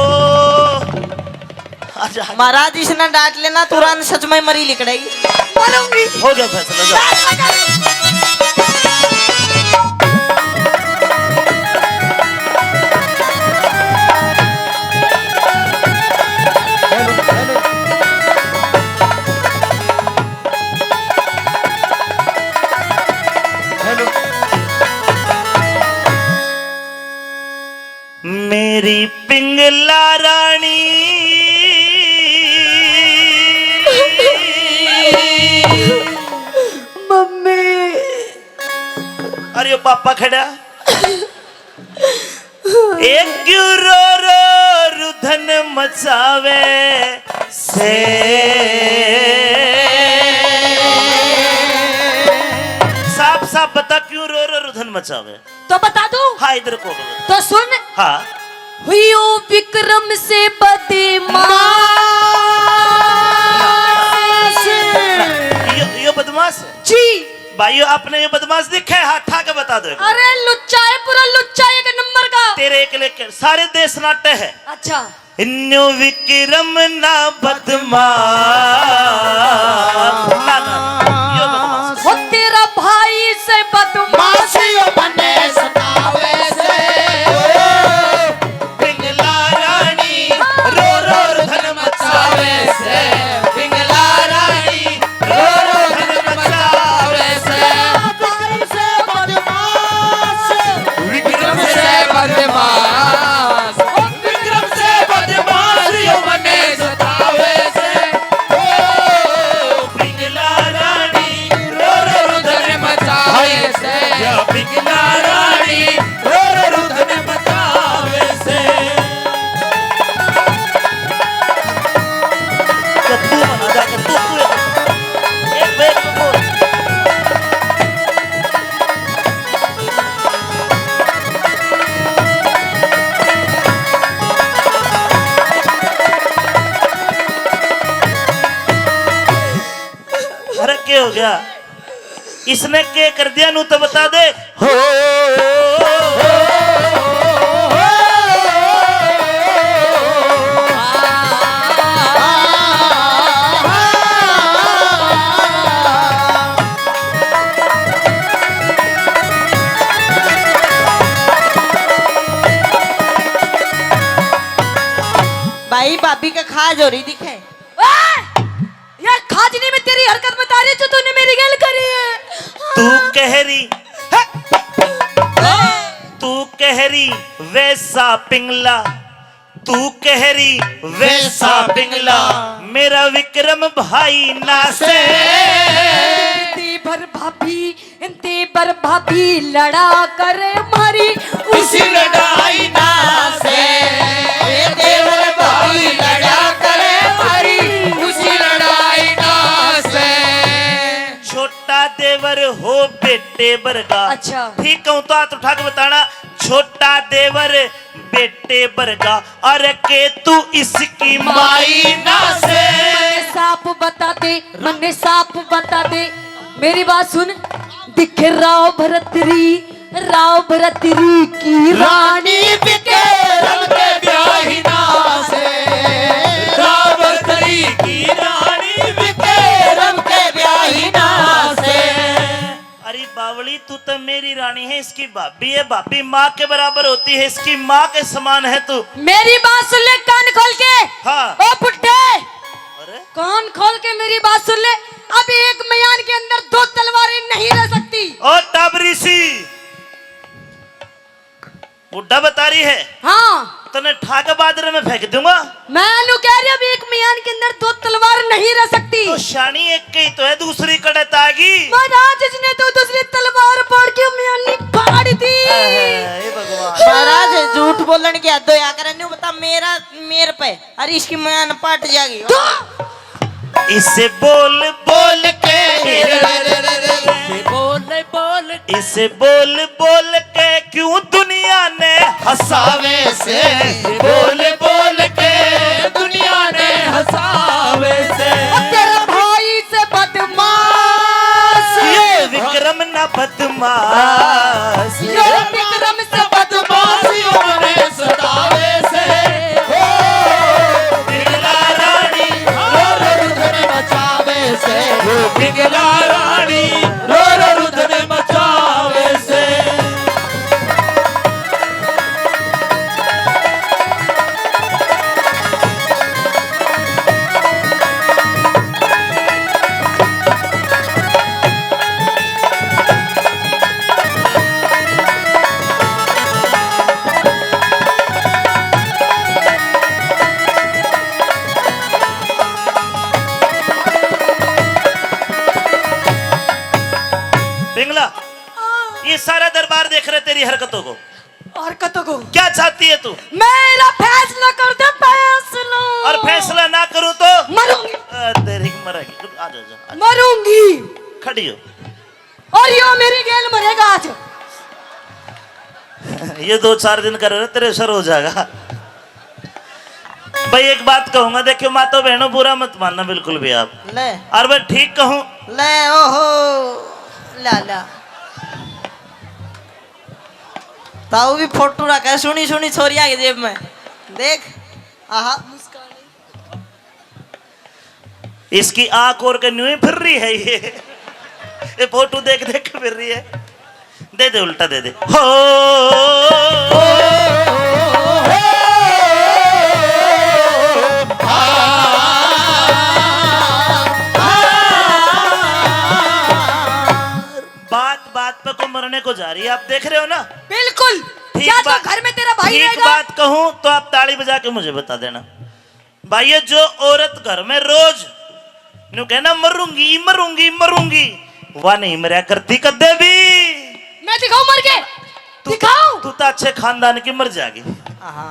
आजा।
महाराज इसने डांट लेना, तुरंत सच में मरी लिकड़ेगी।
मरूंगी।
हो गया फैसला, जाओ।
फैसला कर।
मेरी पिंगला रानी,
मम्मी।
अरे ओ पापा खड़ा। एक क्यों रो रो रुधन मचावे से, साफ साफ बता, क्यों रो रो रुधन मचावे?
तो बता दूं?
हाँ, इधर को।
तो सुन।
हाँ।
हुई ओ विक्रम से बदमाश।
यो बदमाश है
जी।
भाइयों आपने ये बदमाश दिखा है, हाथ ठा के बता दो।
अरे लुच्चा है, पूरा लुच्चा है, एक नंबर का।
तेरे एक लेके सारे देश नाट्य है।
अच्छा
इन्नो विक्रम ना बदमाश ना ना यो बदमाश
वो तेरा भाई से बदमाश
मासियों बने सतावे से
पिंगला रानी रो रो धन मचावे से,
पिंगला रानी रो रो धन मचावे से भाई से बदमाश
विक्रम से बदमाश
विक्रम से बदमाशियों बने सतावे से
पिंगला रानी
रो रो
धन मचावे से
पिंगला रानी रो रो धन मचावे से
तू बना जाकर तू एक बैठ में बोल। अरे क्या हो गया, इसने क्या कर दिया नू तो बता दे।
भाई भाभी का खाज हो रही दिखे
यार खाजनी में तेरी हरकत बता रही जो तूने मेरी गल करी है।
तू कह रही तू कह रही वैसा पिंगला, तू कह रही वैसा पिंगला, मेरा विक्रम भाई ना से।
देवर भाभी लड़ा करे मारी
उसी लड़ाई ना से देवर भाई लड़ा करे मारी
उसी लड़ाई ना से
छोटा देवर हो बेटे बरगा।
अच्छा।
ठीक कहूँ तो हाथ उठा के बताना, छोटा देवर बेटे बरगा, अरे के तू इसकी माई ना से।
साफ बता दे, मन्ने साफ बता दे, मेरी बात सुन। दिखे राव भरतरी की रानी
बिके रंग के ब्याही ना से रावतरी की रानी बिके रंग के ब्याही ना से।
अरे बावली तू तो मेरी रानी है, इसकी भाभी है, भाभी माँ के बराबर होती है, इसकी माँ के समान है तू।
मेरी बात सुन ले कान खोल के।
हाँ।
ओ पुट्टे,
अरे
कान खोल के मेरी बात सुन ले। अब एक मयान के अंदर दो तलवारें नहीं रह सकती।
ओ टाबरी सी बुड्ढा बता रही है,
हाँ
तने ठाके बादरे में फेंक दूंगा।
मैं नु कह रही अब एक मयान के अंदर दो तलवार नहीं रह सकती।
तो शानी एक की तो है, दूसरी कड़े तागी।
महाराज ने तो दूसरी तलवार फाड़ के मयानी फाड़ दी।
हे भगवान।
महाराज झूठ बोलने की हद या करे नहीं बता मेरे पे अरे इसकी मयान पट जाएगी।
इसे बोल बोल के इसे बोल बोल के क्यों दुनिया ने हंसावे से,
बोल बोल के दुनिया ने हंसावे से
तेरा भाई से बदमाश,
ये विक्रम ना बदमाश,
ये विक्रम से
बदमाशियों ने सतावे से
पिंगला रानी
रुधन मचावे से
पिंगला रानी
रुधन मचावे से।
पिंगला ये सारा दरबार देख रहे तेरी हरकतों को,
हरकतों को।
क्या चाहती है तू?
मेरा फैसला कर दे, फैसला।
और फैसला ना करूं तो
मरूंगी,
तेरी मरेगी। आ जा जा,
मरूंगी।
खड़ी हो।
और यो मेरी गेल मरेगा आज।
ये 2-4 दिन कर रहे तेरे सर हो जाएगा। भाई एक बात कहूंगा, देखियो मातो बहनों बुरा मत मानना बिल्कुल भी आप।
ले
और मैं ठीक कहूँ
ले ओहो ला ला ताऊ भी फोटो रखा है सुनी सुनी छोरिया की जेब में देख आहा
इसकी आंख और के न्यू फिर रही है ये फोटो देख देख के फिर रही है। दे दे उल्टा दे दे हो बात बात पे को मरने को जा रही है, आप देख रहे हो ना।
बिल्कुल
ठीक
या तो
बात-
घर में तेरा भाई
ठीक
रहेगा
बात कहूं तो आप ताली बजा के मुझे बता देना भाई, ये जो औरत घर में रोज न्यू कहना मरूंगी मरूंगी मरूंगी, वह नहीं मरिया करती कदे भी।
मैं दिखाऊं मर के दिखाऊं
तू तो अच्छे खानदान की मर जाएगी।
आहा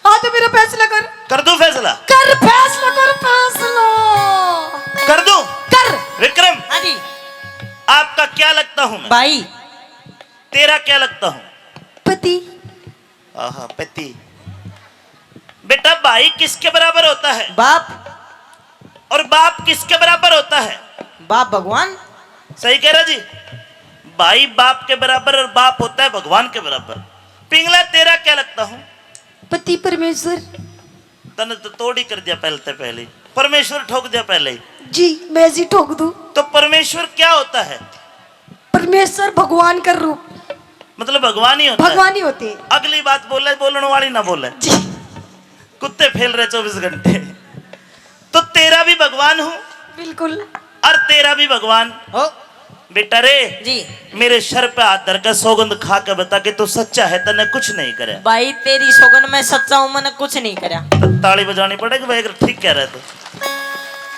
हाँ तो मेरा फैसला
कर दूं फैसला,
कर फैसला
कर दूं।
कर
विक्रम
हाँ जी
आपका क्या लगता हूं मैं,
भाई
तेरा क्या लगता हूं।
पति
आहा पति। बेटा भाई किसके बराबर होता है
बाप
और बाप किसके बराबर होता है।
बाप भगवान
सही कह रहा जी, भाई बाप के बराबर और बाप होता है भगवान के बराबर। पिंगला तेरा क्या लगता हूं।
पति परमेश्वर
तने तो तोड़ ही कर दिया पहले ही। परमेश्वर ठोक दिया पहले ही।
जी मैं ऐसी ठोक दूं।
तो परमेश्वर क्या होता है।
परमेश्वर भगवान का रूप
मतलब भगवान ही होता
भगवान ही होते हैं।
है। अगली बात बोले बोलने वाली ना बोले,
जी
कुत्ते फेल रहे 24 घंटे। तो तेरा भी भगवान हूं
बिल्कुल
और तेरा भी भगवान।
हो
बेटा रे
जी
मेरे सर पे हाथ धर के सौगंध खा के बता कि तू सच्चा है, तने कुछ नहीं करे।
भाई तेरी सोगन में सच्चा हूं मैंने कुछ नहीं करा।
तो ताली बजानी पड़ेगी भाई, अगर ठीक कह रहे तो।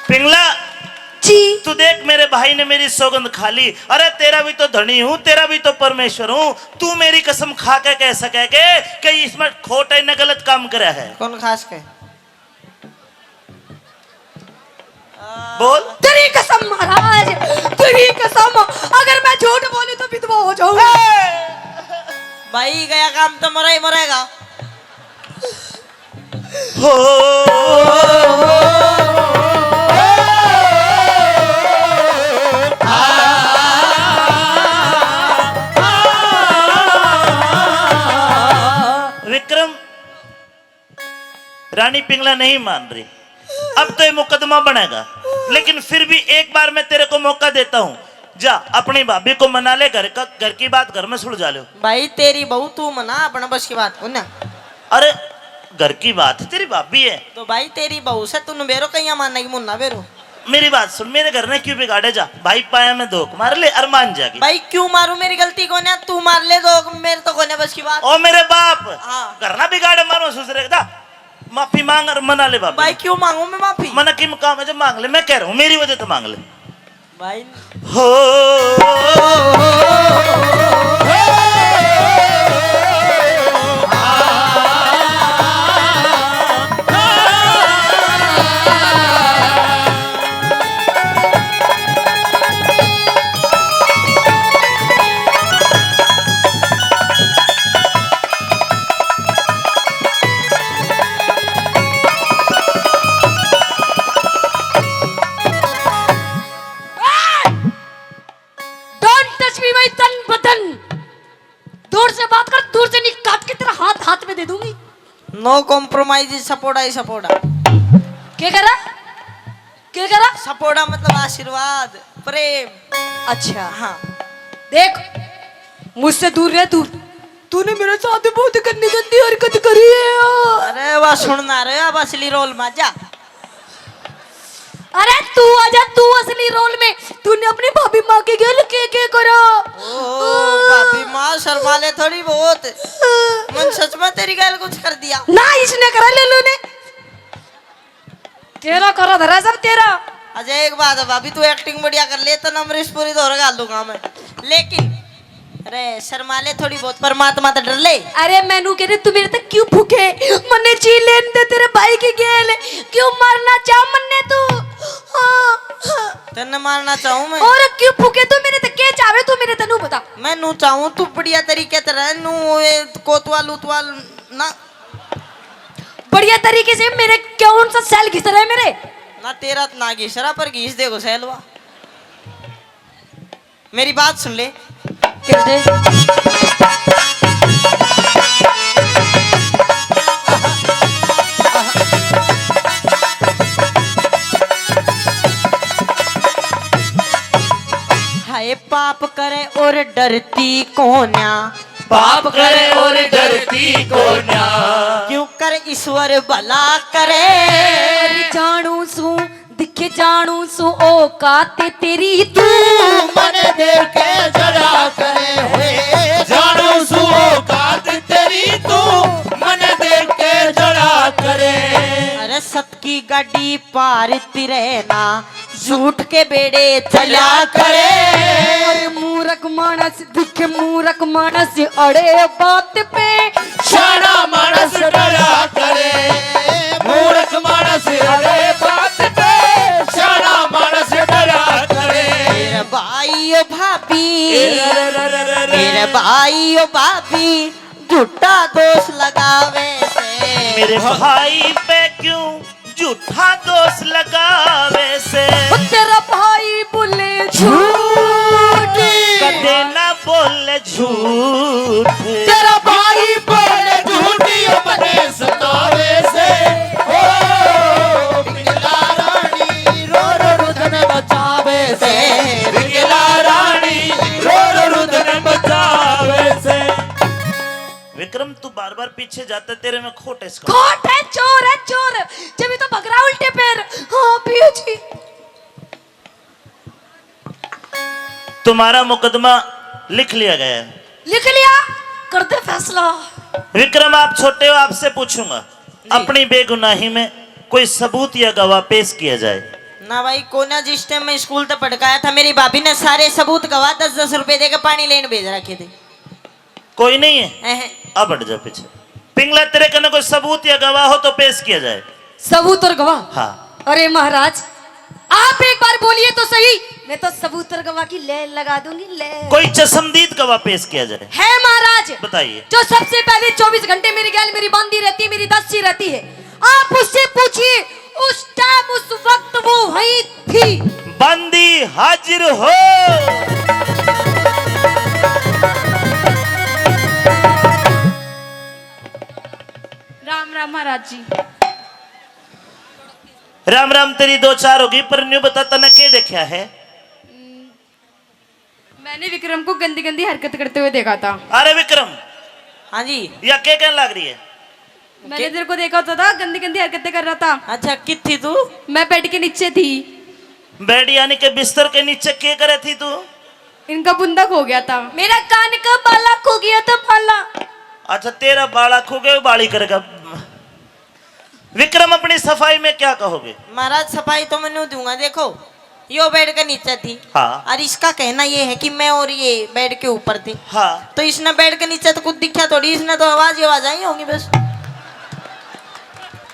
पिंगला
जी
तू देख मेरे भाई ने मेरी सौगंध खा ली। अरे तेरा भी तो धनी हूँ, तेरा भी तो परमेश्वर हूँ। तू मेरी कसम खा के कह सके कि इसमें खोटा ने गलत काम करा है।
कौन खास के
बोल।
तेरी कसम महाराज तेरी कसम, अगर मैं झूठ बोली तो विधवा हो जाऊंगा।
भाई गया काम तो मरा ही मरेगा।
हो विक्रम रानी पिंगला नहीं मान रही, अब तो ये मुकदमा बनेगा। लेकिन फिर भी एक बार मैं तेरे को मौका देता हूँ, जा अपनी भाभी को मना ले, घर की बात घर में सुलझा लो।
भाई तेरी बहू तू मना अपना बस की बात को ना।
अरे घर की बात है, तेरी भाभी है।
तो भाई तेरी बहू से तू बेरो कहीं मानने की मुन्ना बेरो।
मेरी बात सुन, मेरे घर ने क्यों बिगाड़े, जा भाई पाया में धोख मार ले अरमान जागी।
भाई क्यों मारू मेरी गलती को ना तू मार ले दो मेरे तो कोने बस की बात।
ओ मेरे बाप
हाँ।
घर ना बिगाड़े मारो सुसरे माफी मांग और मना ले बाप।
भाई क्यों मांगू मैं माफी।
मना की मकाम है जब मांग ले, मैं कह रहा हूँ मेरी वजह तो मांग ले।
भाई
हो
डोंट टच मी माय तन बदन। दूर से बात कर, दूर से नहीं काट के तेरा हाथ हाथ में दे दूंगी।
नो कॉम्प्रोमाइज सपोर्टा ही सपोर्टा।
क्या करा क्या करा।
सपोर्टा मतलब आशीर्वाद प्रेम।
अच्छा
हाँ
देख मुझसे दूर रह दूर। तूने मेरे साथ बहुत गंदी गंदी हरकत करी है।
अरे वाह सुनना रहे अब असली रोल में जा।
अरे तू आजा, तू असली रोल में। तूने अपनी भाभी माँ के गेल के करो।
ओ भाभी माँ शर्माले थोड़ी बहुत। मन सच में तेरी गैल कुछ कर दिया।
ना इसने करा ले लो ने। तेरा करा धरा सब तेरा।
अजय एक बात है भाभी तू एक्टिंग बढ़िया कर ले तो अमरीश पुरी तो डाल दूंगा मैं। लेकिन अरे शर्माले थोड़ी बहुत परमात्मा तो डर ले।
अरे मैनू कह रहे तू मेरे तक क्यों भूखे। मन्ने जी लेन दे तेरे भाई की गेल। क्यों मारना चाह मन्ने तू।
तेने मारना चाहूं मैं।
और क्यों भूखे तू मेरे तक के चाहे तू मेरे तनु बता।
मैं नू चाहूं तू बढ़िया तरीके से रह नू कोतवाल उतवाल ना
बढ़िया तरीके से मेरे कौन सा सेल घिस रहा है मेरे।
ना तेरा ना घिसरा पर घिस देखो सैलवा। मेरी बात सुन ले।
कह दे।
हाय पाप करे और डरती कोन्या,
पाप करे और डरती को ना,
क्यों कर ईश्वर भला करे।
अरे जानू सू दिखे जानू सू ओ काते तेरी तू
मन देव के जड़ा करे हुए, जानो सुओ कात तेरी तू मन देव के जड़ा करे।
अरे सत की गाड़ी पार तिरना, झूठ के बेड़े चला करे।
अरे मूरख मानस दिखे मूरख मानस अड़े बात पे
शाना मानस डरा करे, मूर्ख मानस अरे बात पे शाना मानस डरा करे।
मेरे भाई ओ भाभी, मेरे भाई ओ भाभी, झूठा दोष लगावे से।
मेरे भाई पे क्यों झूठा दोष लगावे से।
ओ तेरा भाई बोले झूठ
कदे ना बोले झूठ।
तेरा भाई बोले झूठी बने सतावे से। ओ पिंगला रानी रो रो रुदन बचावे से, पिंगला रानी रो रो रुदन बचावे से।
विक्रम तू बार बार पीछे जाता, तेरे में खोट है इसका।
खोट है, चोर है, चोर। जब तो भगरा उल्टे पैर। हाँ पियो जी।
तुम्हारा मुकदमा लिख लिया गया है।
लिख लिया, कर दे फैसला।
विक्रम आप छोटे हो, आपसे पूछूंगा अपनी बेगुनाही में कोई सबूत या गवाह पेश किया जाए।
ना भाई कोना जिस टाइम मैं स्कूल तक पढ़काया था, मेरी भाभी ने सारे सबूत गवाह 10-10 रुपए देकर पानी लेने भेज रखे थे।
कोई नहीं है,
एहे।
अब हट जा पीछे। पिंगला तेरे कने कोई सबूत या गवाह हो तो पेश किया जाए।
सबूत और गवाह?
हाँ।
अरे महाराज आप एक बार बोलिए तो सही, मैं तो सबूत और गवाह की ले लगा दूंगी ले।
कोई चशमदीद गवाह पेश किया जाए।
है महाराज,
बताइए।
जो सबसे पहले 24 घंटे मेरी गैल मेरी बंदी रहती है, मेरी दस्ती रहती है। आप उससे पूछिए, उस टाइम उस वक्त वो वहीं थी।
बंदी हाजिर हो।
राम राम महाराज जी।
राम राम तेरी दो चार होगी, पर न्यू बता तना के देखा है।
मैंने विक्रम को गंदी गंदी हरकत करते हुए देखा था।
अरे विक्रम,
हाँ जी।
या क्या कहने लग रही है?
मैंने तेरे को देखा होता था गंदी गंदी हरकतें कर रहा था।
अच्छा कित थी तू?
मैं बेड के नीचे थी।
बेड यानी के बिस्तर के नीचे क्या करे थी तू?
इनका बुंदा खो गया था।
मेरा कान का बाला खो गया था बाला।
अच्छा तेरा बाड़ा खो गया, बाड़ी करेगा। विक्रम अपनी सफाई में क्या कहोगे?
महाराज सफाई तो मैं नहीं दूंगा। देखो यो बेड के नीचे थी।
हाँ।
और इसका कहना ये है कि मैं और ये बेड के ऊपर थी।
हाँ।
तो इसने बेड के नीचे तो कुछ दिखा थोड़ी, इसने तो आवाज आई होंगी बस।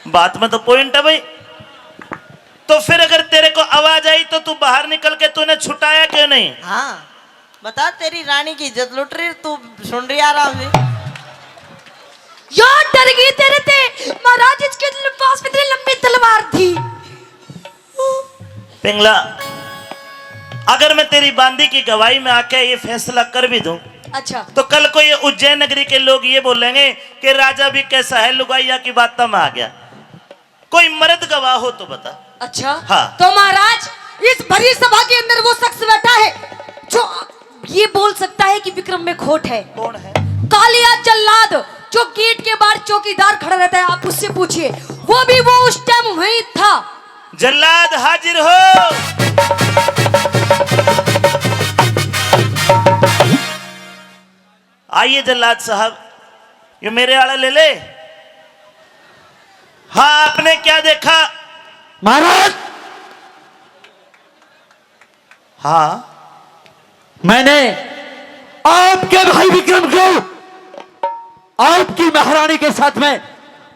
बात में तो पॉइंट है भाई। तो फिर अगर तेरे को आवाज आई तो तू बाहर निकल के तूने छुटाया क्यों नहीं?
हाँ बता, तेरी रानी की इज्जत लुट रही, तू सुन रही आराम से।
यार डर गई तेरे ते महाराज, इसके पास में इतनी लंबी तलवार थी।
पिंगला, अगर मैं तेरी बांदी की गवाही में आके ये फैसला कर भी दूं,
अच्छा
तो कल को ये उज्जैन नगरी के लोग ये बोलेंगे कि राजा भी कैसा है, लुगाइया की बात तम आ गया। कोई मर्द गवाह हो तो बता।
अच्छा
हाँ।
तो महाराज इस भरी सभा के अंदर वो शख्स बैठा है जो ये बोल सकता है कि विक्रम में खोट है।
कौन है?
कालिया जल्लाद, जो गेट के बाहर चौकीदार खड़ा रहता है, आप उससे पूछिए। वो भी वो उस टाइम वहीं था।
जल्लाद हाजिर हो। आइए जल्लाद साहब, ये मेरे आड़ा ले ले। हाँ आपने क्या देखा?
महाराज
हाँ
मैंने आपके भाई विक्रम को आपकी महारानी के साथ में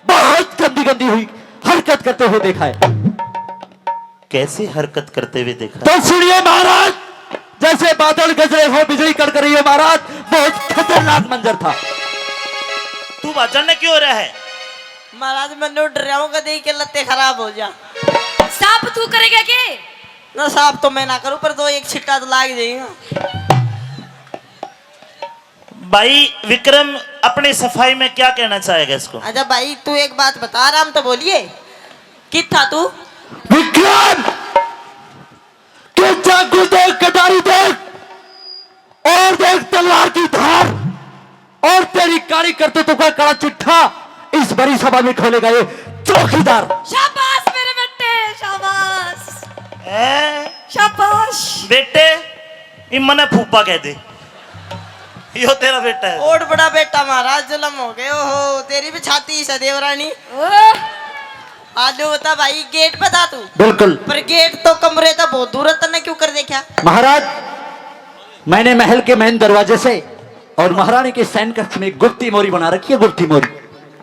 बहुत गंदी गंदी हुई हरकत करते हुए देखा है।
कैसी हरकत करते हुए देखा?
तो सुनिए महाराज, जैसे बादल गरज रहे हो, बिजली कड़क रही हो महाराज, बहुत खतरनाक मंजर था।
तू वाचन क्यों रहा है?
महाराज मैं डर रहा हूँ कभी के लत्ते खराब हो जा।
साफ तू करेगा के?
ना साफ तो मैं ना करूँ, पर दो एक छिट्टा तो लाग जाएगा।
भाई विक्रम अपनी सफाई में क्या कहना चाहेगा इसको?
अच्छा भाई तू एक बात बता, आराम तो बोलिए। कित था तू?
विक्रम, तू चाकू देख, कटारी देख और देख तलवार की धार, और तेरी कारी करतूतों का कड़ा चिट्ठा इस बड़ी सभा में खोलेगा ये चौकीदार।
शाबाश मेरे बेटे, शाबाश
ए?
शाबाश।
बेटे इमने फूफा कह दे, यो तेरा बेटा है।
ओट बड़ा बेटा महाराज जुलम हो गए। ओहो तेरी भी छाती है देवरानी। आलू बता भाई, गेट पे था तू?
बिल्कुल।
पर गेट तो कमरे था बहुत दूर, तने क्यों कर देखा?
महाराज, मैंने महल के मेन दरवाजे से और महारानी के सैन कक्ष में गुप्ती मोरी बना रखी है। गुप्ती मोरी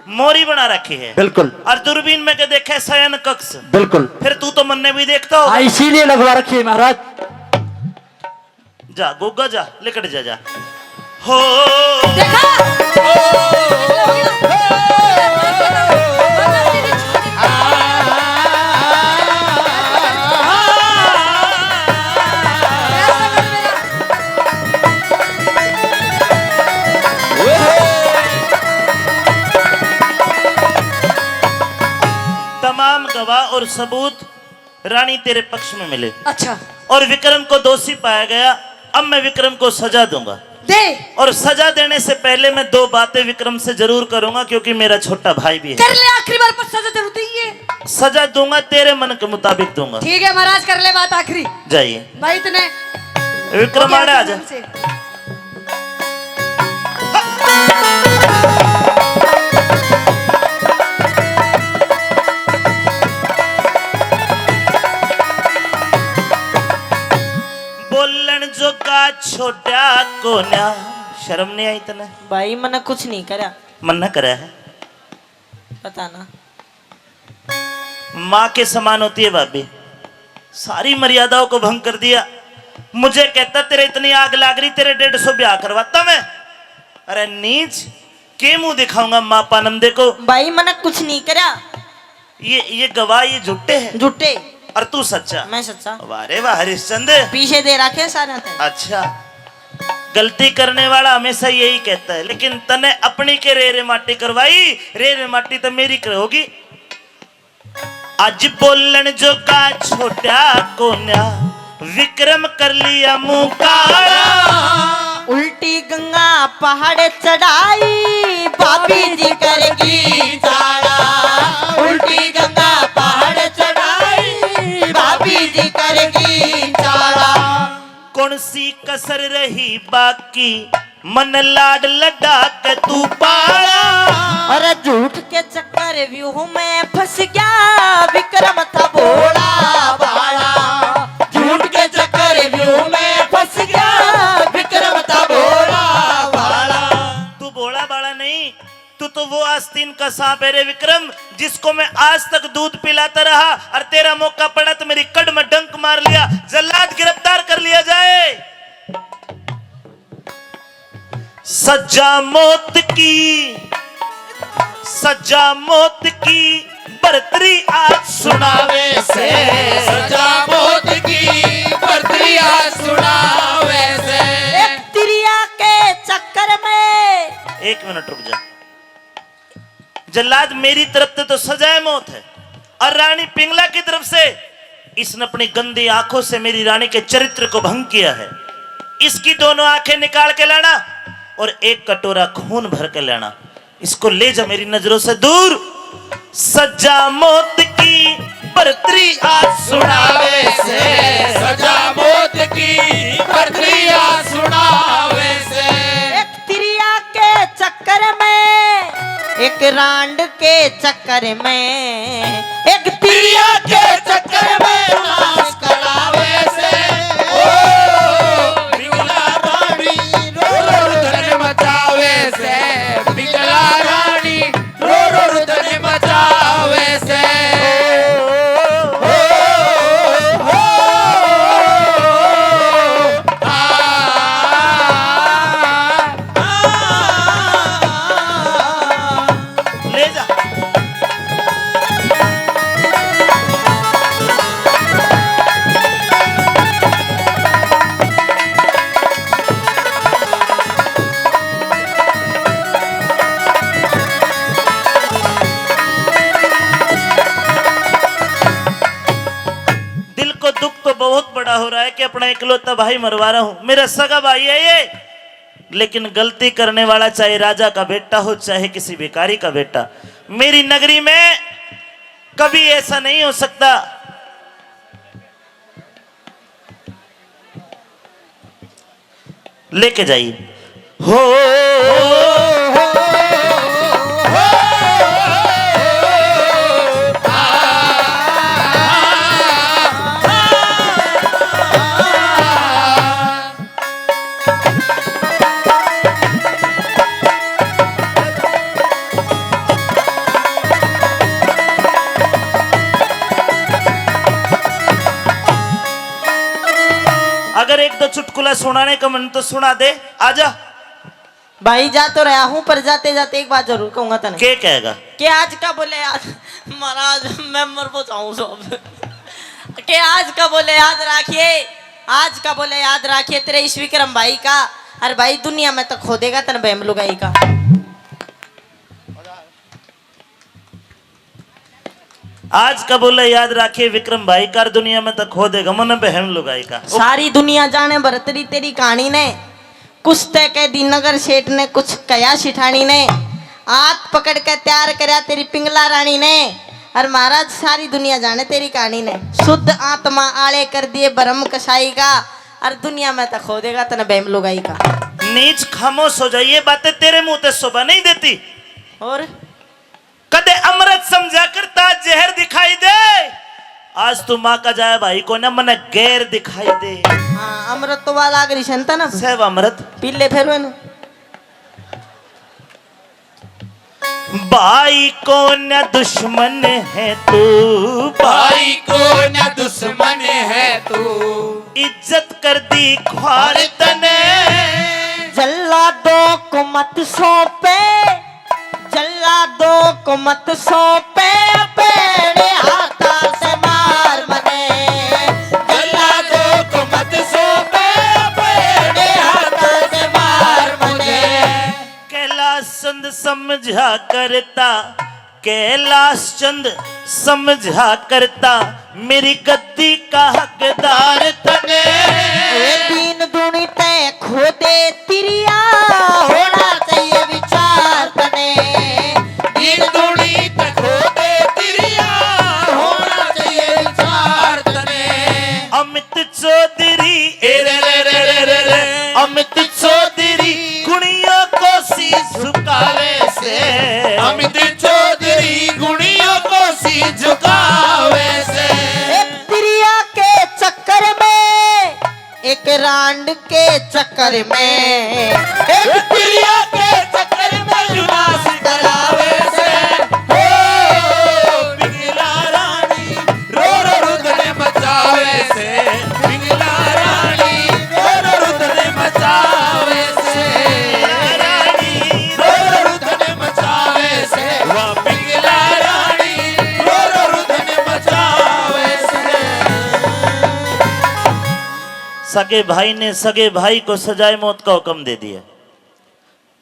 मोरी बना रखी है?
बिल्कुल।
और दूरबीन में के देखे शयन कक्ष?
बिल्कुल।
फिर तू तो मन भी देखता हो।
इसीलिए लगवा रखी है महाराज।
जा गोगा जा, लिकट जा जा। हो तमाम गवाह और सबूत रानी तेरे पक्ष में मिले।
अच्छा
और विक्रम को दोषी पाया गया। अब मैं विक्रम को सजा दूंगा।
दे।
और सजा देने से पहले मैं दो बातें विक्रम से जरूर करूंगा, क्योंकि मेरा छोटा भाई भी है।
कर ले, आखिरी बार पर सजा जरूर देंगे।
सजा दूंगा, तेरे मन के मुताबिक दूंगा।
ठीक है महाराज, कर ले बात आखिरी।
जाइए
भाई तूने
विक्रम आड़े आ जा। बोलन जो का छोटा कोन्या, शर्म नहीं आई तने?
भाई मैंने कुछ नहीं करा।
मन न करा है?
पता ना।
माँ के समान होती है भाभी, सारी मर्यादाओं को भंग कर दिया। मुझे कहता तेरे इतनी आग लाग रही, तेरे 150 ब्याह करवाता मैं। अरे नीच, के मुंह दिखाऊंगा माँ पानंदे को?
भाई मैंने कुछ नहीं करा।
ये गवाह ये झूठे हैं
झूठे।
और तू सच्चा।
मैं सच्चा।
वाह रे वाह हरिश्चंद्र,
पीछे दे रखे सारे थे।
अच्छा। गलती करने वाला हमेशा यही कहता है, लेकिन तने अपनी के रे रे माटी करवाई, रे रे माटी तो मेरी होगी। आज बोलन जो का छोटा कोन्या, विक्रम कर लिया मुंह काला।
उल्टी गंगा पहाड़ चढ़ाई, भाभी जी करेगी चाड़ा। उल्टी गंगा पहाड़ चढ़ाई, भाभी जी करेगी चाड़ा।
कौन सी कसर रही बाकी, मन लाड लगा के तू पाला।
अरे झूठ के चक्कर व्यूह में फंस गया, विक्रम था भोला भाला। झूठ के चक्कर व्यूह में फंस गया, विक्रम था भोला भाला।
तू भोला बाड़ा नहीं, तू तो वो आस्तीन का सांप है रे विक्रम, जिसको मैं आज तक दूध पिलाता रहा, और तेरा मौका पड़ा तो मेरी कड़ में डंक मार लिया। जल्लाद गिरफ्तार कर लिया जाए। सजा मौत की, सजा मौत की बरतरी आज सुनावे से।
सजा मौत की बरतरी आज सुनावे से।
एक तिरिया के चक्कर में।
एक मिनट रुक जा। जल्लाद मेरी तरफ से तो सजाए मौत है, और रानी पिंगला की तरफ से इसने अपनी गंदी आंखों से मेरी रानी के चरित्र को भंग किया है। इसकी दोनों आंखें निकाल के लाना और एक कटोरा खून भर के लाना। इसको ले जा मेरी नजरों से दूर। सजा मौत की बरतरी आज सुनावे से।
सजा मौत की बरतरी आज सुनावे से।
एक तिरिया के चक्कर में, एक रांड के चक्कर में, एक तिरिया के चक्कर में नाश करावे से।
पिंगला रानी रो रो रुदन मचावे से। पिंगला रानी रो रो रुदन मचावे से।
ले जा। हो रहा है कि अपना इकलौता भाई मरवा रहा हूं, मेरा सगा भाई है ये। लेकिन गलती करने वाला चाहे राजा का बेटा हो चाहे किसी भिखारी का बेटा, मेरी नगरी में कभी ऐसा नहीं हो सकता। लेके जाइए। हो अगर एक दो चुटकुला सुनाने का मन तो सुना दे, आजा।
भाई जा तो रहा हूँ, पर जाते जाते एक बात जरूर कहूंगा तने।
के कहेगा?
कि आज का बोले आज महाराज मैं मर को चाहूँ सब कि आज का बोले याद रखिए, आज का बोले याद रखिए तेरे इस विक्रम भाई का। अरे भाई दुनिया में तो खो देगा तन बहम लुगाई का।
आज का बोला याद रखिए विक्रम भाई का, दुनिया में तो खो देगा मन बहन लुगाई का।
सारी दुनिया जाने भरतरी तेरी कहानी ने, कुछ तय कह दी नगर सेठ ने, कुछ कया सिठानी ने, हाथ पकड़ के तैयार करया तेरी पिंगला रानी ने। और महाराज सारी दुनिया जाने तेरी कहानी ने, शुद्ध आत्मा आले कर दिए भरम कसाई का। और दुनिया में तो खो देगा तने बहम लुगाई का।
नीच खामोश हो जाइए, बातें तेरे मुंह से शोभा नहीं देती।
और
कदे अमृत समझा करता जहर दिखाई दे, आज तू माँ का जाए भाई को ना मन गैर दिखाई दे।
हाँ अमृत तो वाला अगर संता ना
सेव अमृत
पीले फिर वे ना।
भाई को न दुश्मन है तू,
भाई को न दुश्मन है तू,
इज्जत कर दी ख्वार तने।
जल्लादों को मत सौंपे, जल्लादों को मत सौंपे, पेड़े हाथा से मार मने।
जल्लादों को मत सौंपे, पेड़े हाथा से मार मने।
कैलाश चंद समझा करता, कैलाश चंद समझा करता, मेरी गद्दी का हकदार तने।
ए दीन दुनी तय खो दे तिरिया, होना चाहिए विचार तने।
दीन दुनी तक हो दे तिरिया, होना चाहिए विचार तने।
अमित चौधरी ए रे रे रे रे रे रे, अमित चौधरी गुणियों को शीश झुकावे से,
अमित चौधरी गुणियों को सी झुकावे से।
प्रिया के चक्कर में, एक रांड के चक्कर में,
एक प्रिया के चक्कर में जुनास करावे से। हो पिंगला रानी रो रो रुदने मचावे से, पिंगला रानी रो रो रुदने मचावे से, रो रो रुदने मचावे से। वह पिंगला रानी रो रो रुदने मचावे से।
सगे भाई ने सगे भाई को सजाए मौत का हुक्म दे दिया।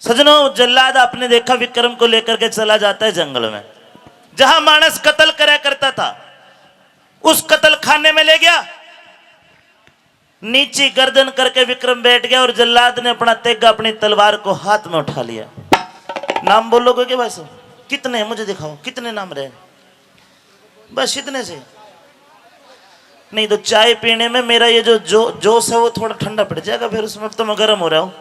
सजनों, जल्लाद आपने देखा विक्रम को लेकर के चला जाता है जंगल में, जहां मानस कत्ल करा करता था उस कत्ल खाने में ले गया। नीचे गर्दन करके विक्रम बैठ गया और जल्लाद ने अपना तेगा अपनी तलवार को हाथ में उठा लिया। नाम बोलोगे कि भाई साहब? कितने हैं मुझे दिखाओ, कितने नाम रहे? बस इतने से नहीं तो चाय पीने में मेरा ये जो जोश है वो थोड़ा ठंडा पड़ जाएगा, फिर उसमें तो मैं गर्म हो रहा हूँ।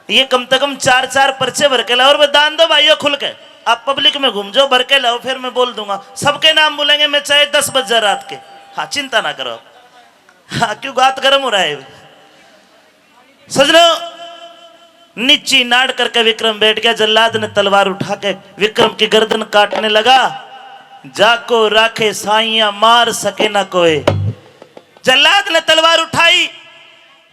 ये कम से कम 4-4 पर्चे भर के लाओ और दान दो भाइयों खुल के। आप पब्लिक में घूम जाओ, भर के लाओ, फिर मैं बोल दूंगा। सबके नाम बोलेंगे, मैं चाहे 10 बज जाए रात के। हाँ चिंता ना करो। हाँ क्यों बात गर्म हो रहा है सजनों। नीची नाड़ करके विक्रम बैठ गया। जल्लाद ने तलवार उठा के विक्रम की गर्दन काटने लगा। जाको राखे साइया मार सके ना कोई। जल्लाद ने तलवार उठाई,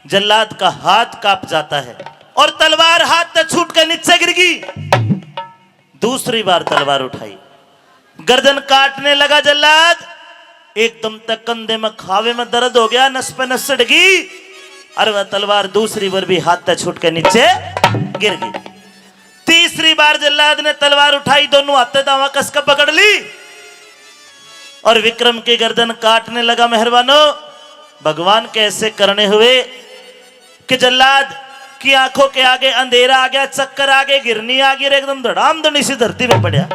जल्लाद का हाथ कांप जाता है और तलवार हाथ से छूट कर नीचे गिर गई। दूसरी बार तलवार उठाई, गर्दन काटने लगा जल्लाद। एकदम तक कंधे में खावे में दर्द हो गया, नस पे नस सड़ गई और वह तलवार दूसरी बार भी हाथ से छूट के नीचे गिर गई। तीसरी बार जल्लाद ने तलवार उठाई, दोनों हाथ दावा कस कर पकड़ ली और विक्रम की गर्दन काटने लगा। मेहरबानो, भगवान के ऐसे करने हुए कि जल्लाद की आंखों के आगे अंधेरा आ गया, चक्कर आ गए, गिरनी आ गई, एकदम धड़ाम धड़ी सी धरती में पड़ा।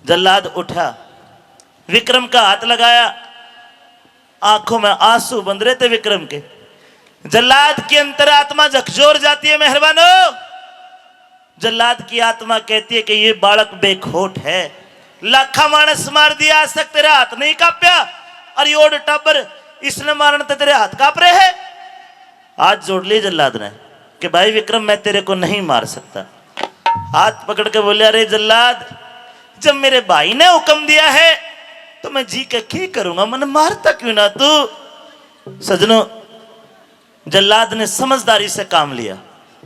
जल्लाद उठा, विक्रम का हाथ लगाया, आंखों में आंसू बंध रहे थे विक्रम के। जल्लाद की अंतरात्मा झकझोर जाती है। मेहरबानो, जल्लाद की आत्मा कहती है कि ये बालक बेखोट है, लाखा मानस मार दिया, आज तक तेरा हाथ नहीं कांपया, और योड़ टब्बर इसने मारने तो तेरे हाथ कांप रहे हैं। हाथ जोड़ लिए जल्लाद ने कि भाई विक्रम, मैं तेरे को नहीं मार सकता। हाथ पकड़ के बोले, अरे जल्लाद, जब मेरे भाई ने हुक्म दिया है तो मैं जी के क्या करूंगा, मन मारता क्यों ना तू। सजनों, जल्लाद ने समझदारी से काम लिया।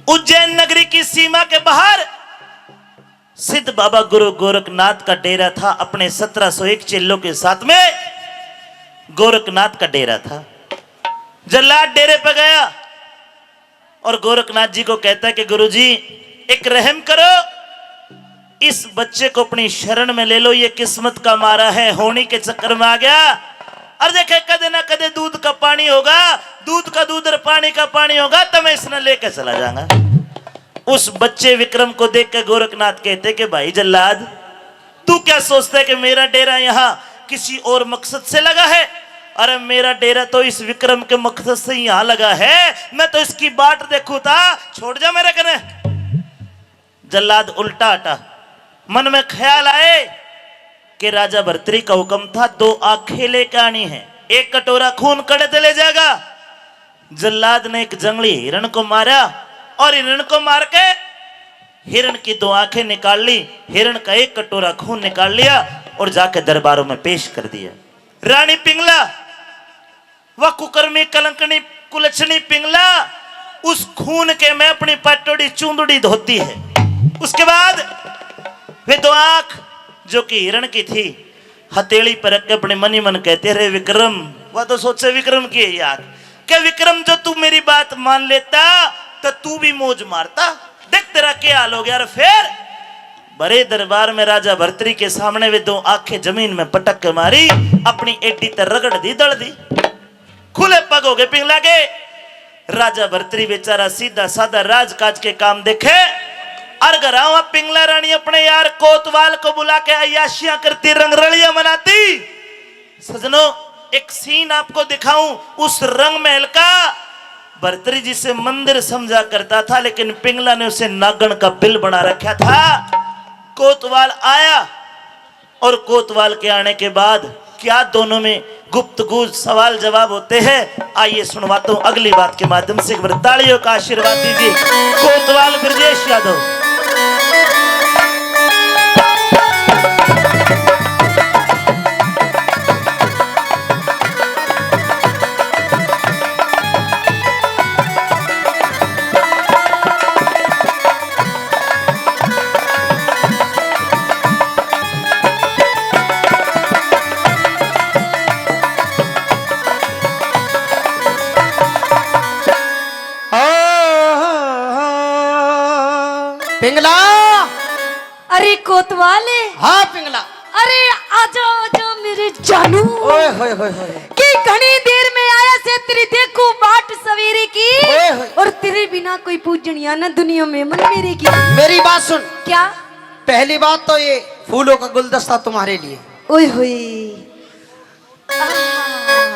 उज्जैन नगरी की सीमा के बाहर सिद्ध बाबा गुरु गोरखनाथ का डेरा था। अपने 1701 चेलों के साथ में गोरखनाथ का डेरा था। जल्लाद डेरे पर गया और गोरखनाथ जी को कहता है कि गुरुजी, एक रहम करो, इस बच्चे को अपनी शरण में ले लो, ये किस्मत का मारा है, होनी के चक्कर में आ गया। और देखे कदे ना कदे दूध का पानी होगा, दूध का दूध और पानी का पानी होगा, तो मैं इसने लेकर चला जाऊंगा। उस बच्चे विक्रम को देख के गोरखनाथ कहते कि भाई जल्लाद, तू क्या सोचता है कि मेरा डेरा यहाँ किसी और मकसद से लगा है? अरे मेरा डेरा तो इस विक्रम के मकसद से यहाँ लगा है, मैं तो इसकी बाट देखू था, छोड़ जा मेरे कने। जल्लाद उल्टा हटा। मन में ख्याल आए कि राजा भर्तरी का हुक्म था 2 आंखें लेकर आनी है, 1 कटोरा खून कड़े ले जाएगा। जल्लाद ने एक जंगली हिरण को मारा और हिरण को मार के हिरण की 2 आंखें निकाल ली, हिरण का 1 कटोरा खून निकाल लिया और जाके दरबारों में पेश कर दिया। रानी पिंगला, वह कुकर्मी कलंकनी कुलछनी पिंगला, उस खून के में अपनी पटोड़ी चूंदड़ी धोती है। उसके बाद वे 2 आंख जो कि हिरण की थी हथेली पर रख के अपने मनी मन कहते रहे, विक्रम, वह तो सोचे विक्रम की है यार, क्या विक्रम, जो तू मेरी बात मान लेता तो तू भी मौज मारता, देख तेरा क्या हाल हो गया। और फिर बड़े दरबार में राजा भर्तरी के सामने वे 2 आंखें जमीन में पटक के मारी, अपनी एडी तर रगड़ दी, दड़ दी, खुले पग हो गए पिंगला के। राजा भर्तरी बेचारा सीधा साधा राजकाज के काम देखे, और घरावा पिंगला रानी अपने यार कोतवाल को बुला के अय्याशियां करती, रंगरलियां मनाती। सजनों, एक सीन आपको दिखाऊं उस रंग महल का। भर्तरी जी से मंदिर समझा करता था, लेकिन पिंगला ने उसे नागण का बिल बना रखा था। कोतवाल आया और कोतवाल के आने के बाद क्या दोनों में गुप्तगू सवाल जवाब होते हैं, आइए सुनवाता हूं अगली बात के माध्यम से। एक बार तालियों का आशीर्वाद दीजिए कोतवाल ब्रजेश यादव।
पिंगला,
अरे कोतवाले,
हाँ पिंगला,
अरे आजा आजा मेरे जानू।
ओए होए होए होए,
कि घनी देर में आया से तेरी देखो बाट सवेरे की,
ओए होए।
और तेरे बिना कोई पूजनिया ना दुनिया में मन मेरे की।
मेरी बात सुन।
क्या?
पहली बात तो ये फूलों का गुलदस्ता तुम्हारे लिए।
ओए होए,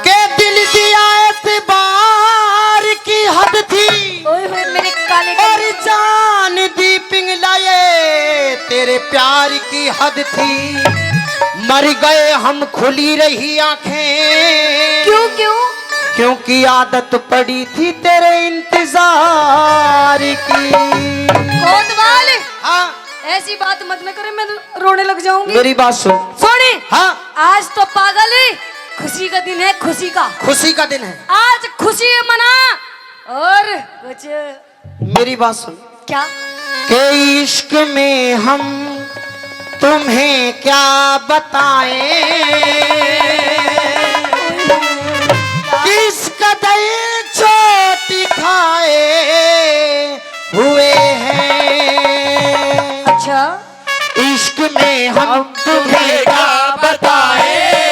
के दिल की एतबार की हद थी,
ओए होए मेरे काले
और जान दी पिंगला ये तेरे प्यार की हद थी। मर गए हम खुली रही आंखें,
क्यों क्यों?
क्योंकि आदत पड़ी थी तेरे इंतजार की।
कोतवाल,
हाँ
ऐसी बात मत न करे, मैं रोने लग जाऊंगी।
मेरी बात सुन।
सोनी,
हाँ,
आज तो पागल है, खुशी का दिन है, खुशी का,
खुशी का दिन है,
आज खुशी मना। और कुछ
मेरी बात सुन।
क्या?
के इश्क में हम तुम्हें क्या बताएं, किस कदर चोट खाए हुए हैं।
अच्छा,
इश्क में हम तुम्हें क्या बताएं,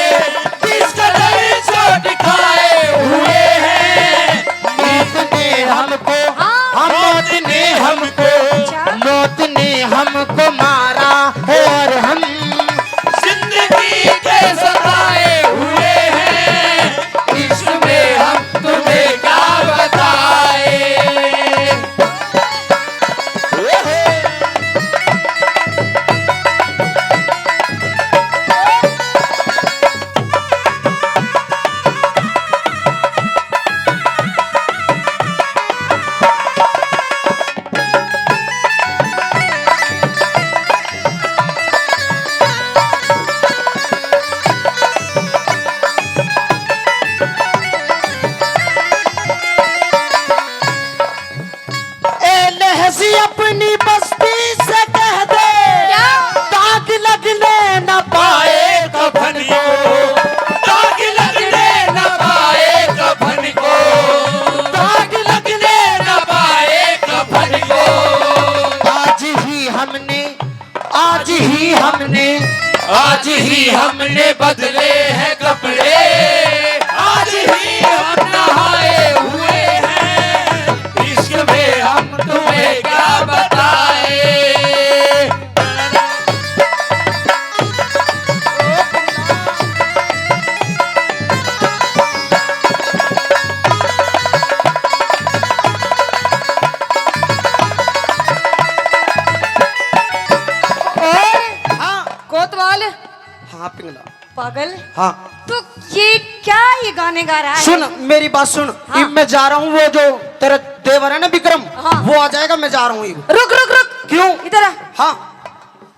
पागल,
हाँ
तो ये क्या ये गाने गा रहा है?
सुन मेरी बात सुन।
हाँ।
अब मैं जा रहा हूँ, वो जो तेरा देवर है ना विक्रम,
हाँ।
वो आ जाएगा, मैं जा रहा हूँ।
रुक रुक रुक,
क्यों?
इधर आ।
हाँ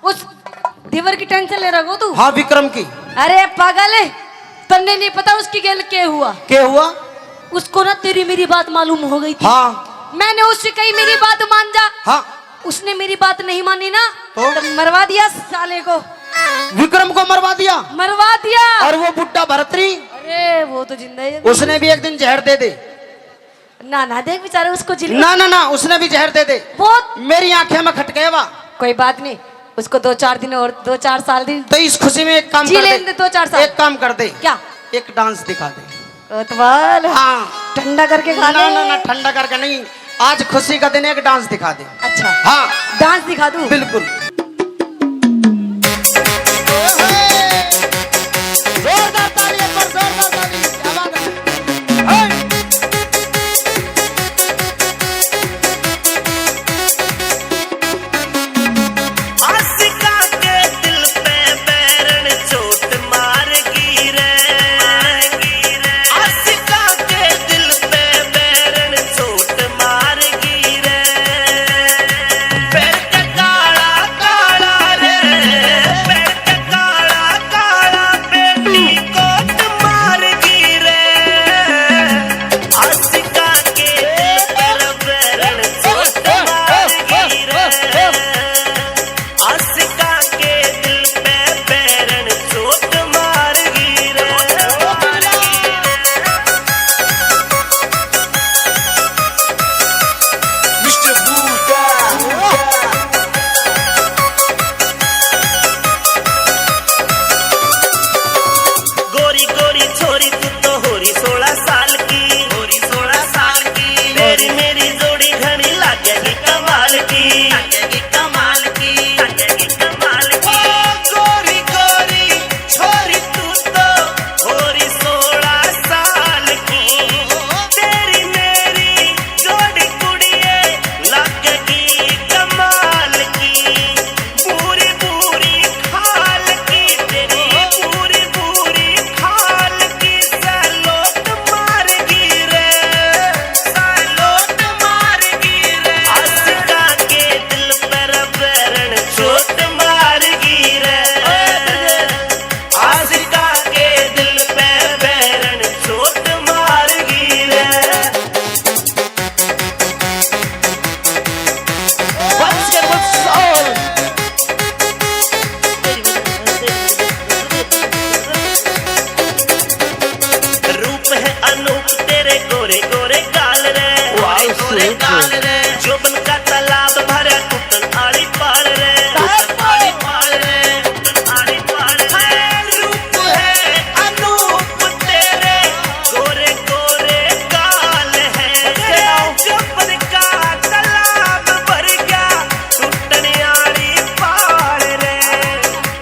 उस देवर की टेंशन ले रहा हो तू?
हाँ विक्रम की।
अरे पागल है, तन्ने नहीं पता उसकी गैल क्या हुआ?
क्या हुआ?
उसको ना तेरी मेरी बात मालूम हो गई थी।
हाँ
मैंने उससे कही मेरी बात मान जा,
हाँ
उसने मेरी बात नहीं मानी ना,
तो?
मरवा दिया साले को,
विक्रम को मरवा दिया।
मरवा दिया।
और वो बुड्ढा भरतरी,
अरे वो तो जिंदा है।
उसने भी एक दिन जहर दे दे।
ना ना देख बेचारे उसको जिल
ना ना ना, उसने भी जहर दे दे।
बहुत।
मेरी आंखें में खटके वा।
कोई बात नहीं, उसको 2-4 दिन और 2-4 साल दिन
तो इस खुशी में एक काम
जी
कर
लेने
दे,
दे 2-4 साल।
एक काम कर दे,
क्या?
एक डांस दिखा दे।
कोतवाल,
हाँ
ठंडा करके खा
ना
ले।
ना ना, ठंडा करके नहीं, आज खुशी का दिन है, एक डांस दिखा दे।
अच्छा
हाँ
डांस दिखा दूं?
बिल्कुल। जोरदार ताली एक बार, जोरदार ताली, क्या बात है। हे!
आशिका के दिल पे बैरन चोट मार गिरे, आशिका के दिल पे बैरन चोट मार गिरे, पैर का काला काला रे, पैर का काला काला बेटी कोट मार गिरे, आशिका के दिल पर बैरन चोट मार गिरे, आशिका के दिल पे बैरन चोट मार गिरे। मिस्टर बूटा गोरी गोरी छोरी तू तो होरी 16 साल की, होरी 16 साल की, तेरी मेरी जोड़ी घनी लागेगी कमाल की, लागेगी कमाल की, लागेगी कमाल की। गोरी गोरी छोरी तू तो होरी 16 साल की, तेरी मेरी जोड़ी कुड़िए लागेगी कमाल की, पूरी पूरी खाल की, तेरी पूरी पूरी खाल की, सैलोट मार गिरे, सैलोट मार गिरे, आशिका के दिल पर बैरन चोट मार गिरे, आशिका के दिल पे बैरन चोट मार गिरे।
Once again with soul.
रूप है अनूप तेरे गोरे गोरे गाल रे, गोरे गोरे गाल रे, जोबन का तालाब भरा टूटन आड़ी पार रे, टूटन आड़ी पार रे, टूटन आड़ी पार रे। रूप है अनूप तेरे गोरे गोरे गाल है, जोबन का तालाब भर गया टूटन आड़ी पार रे,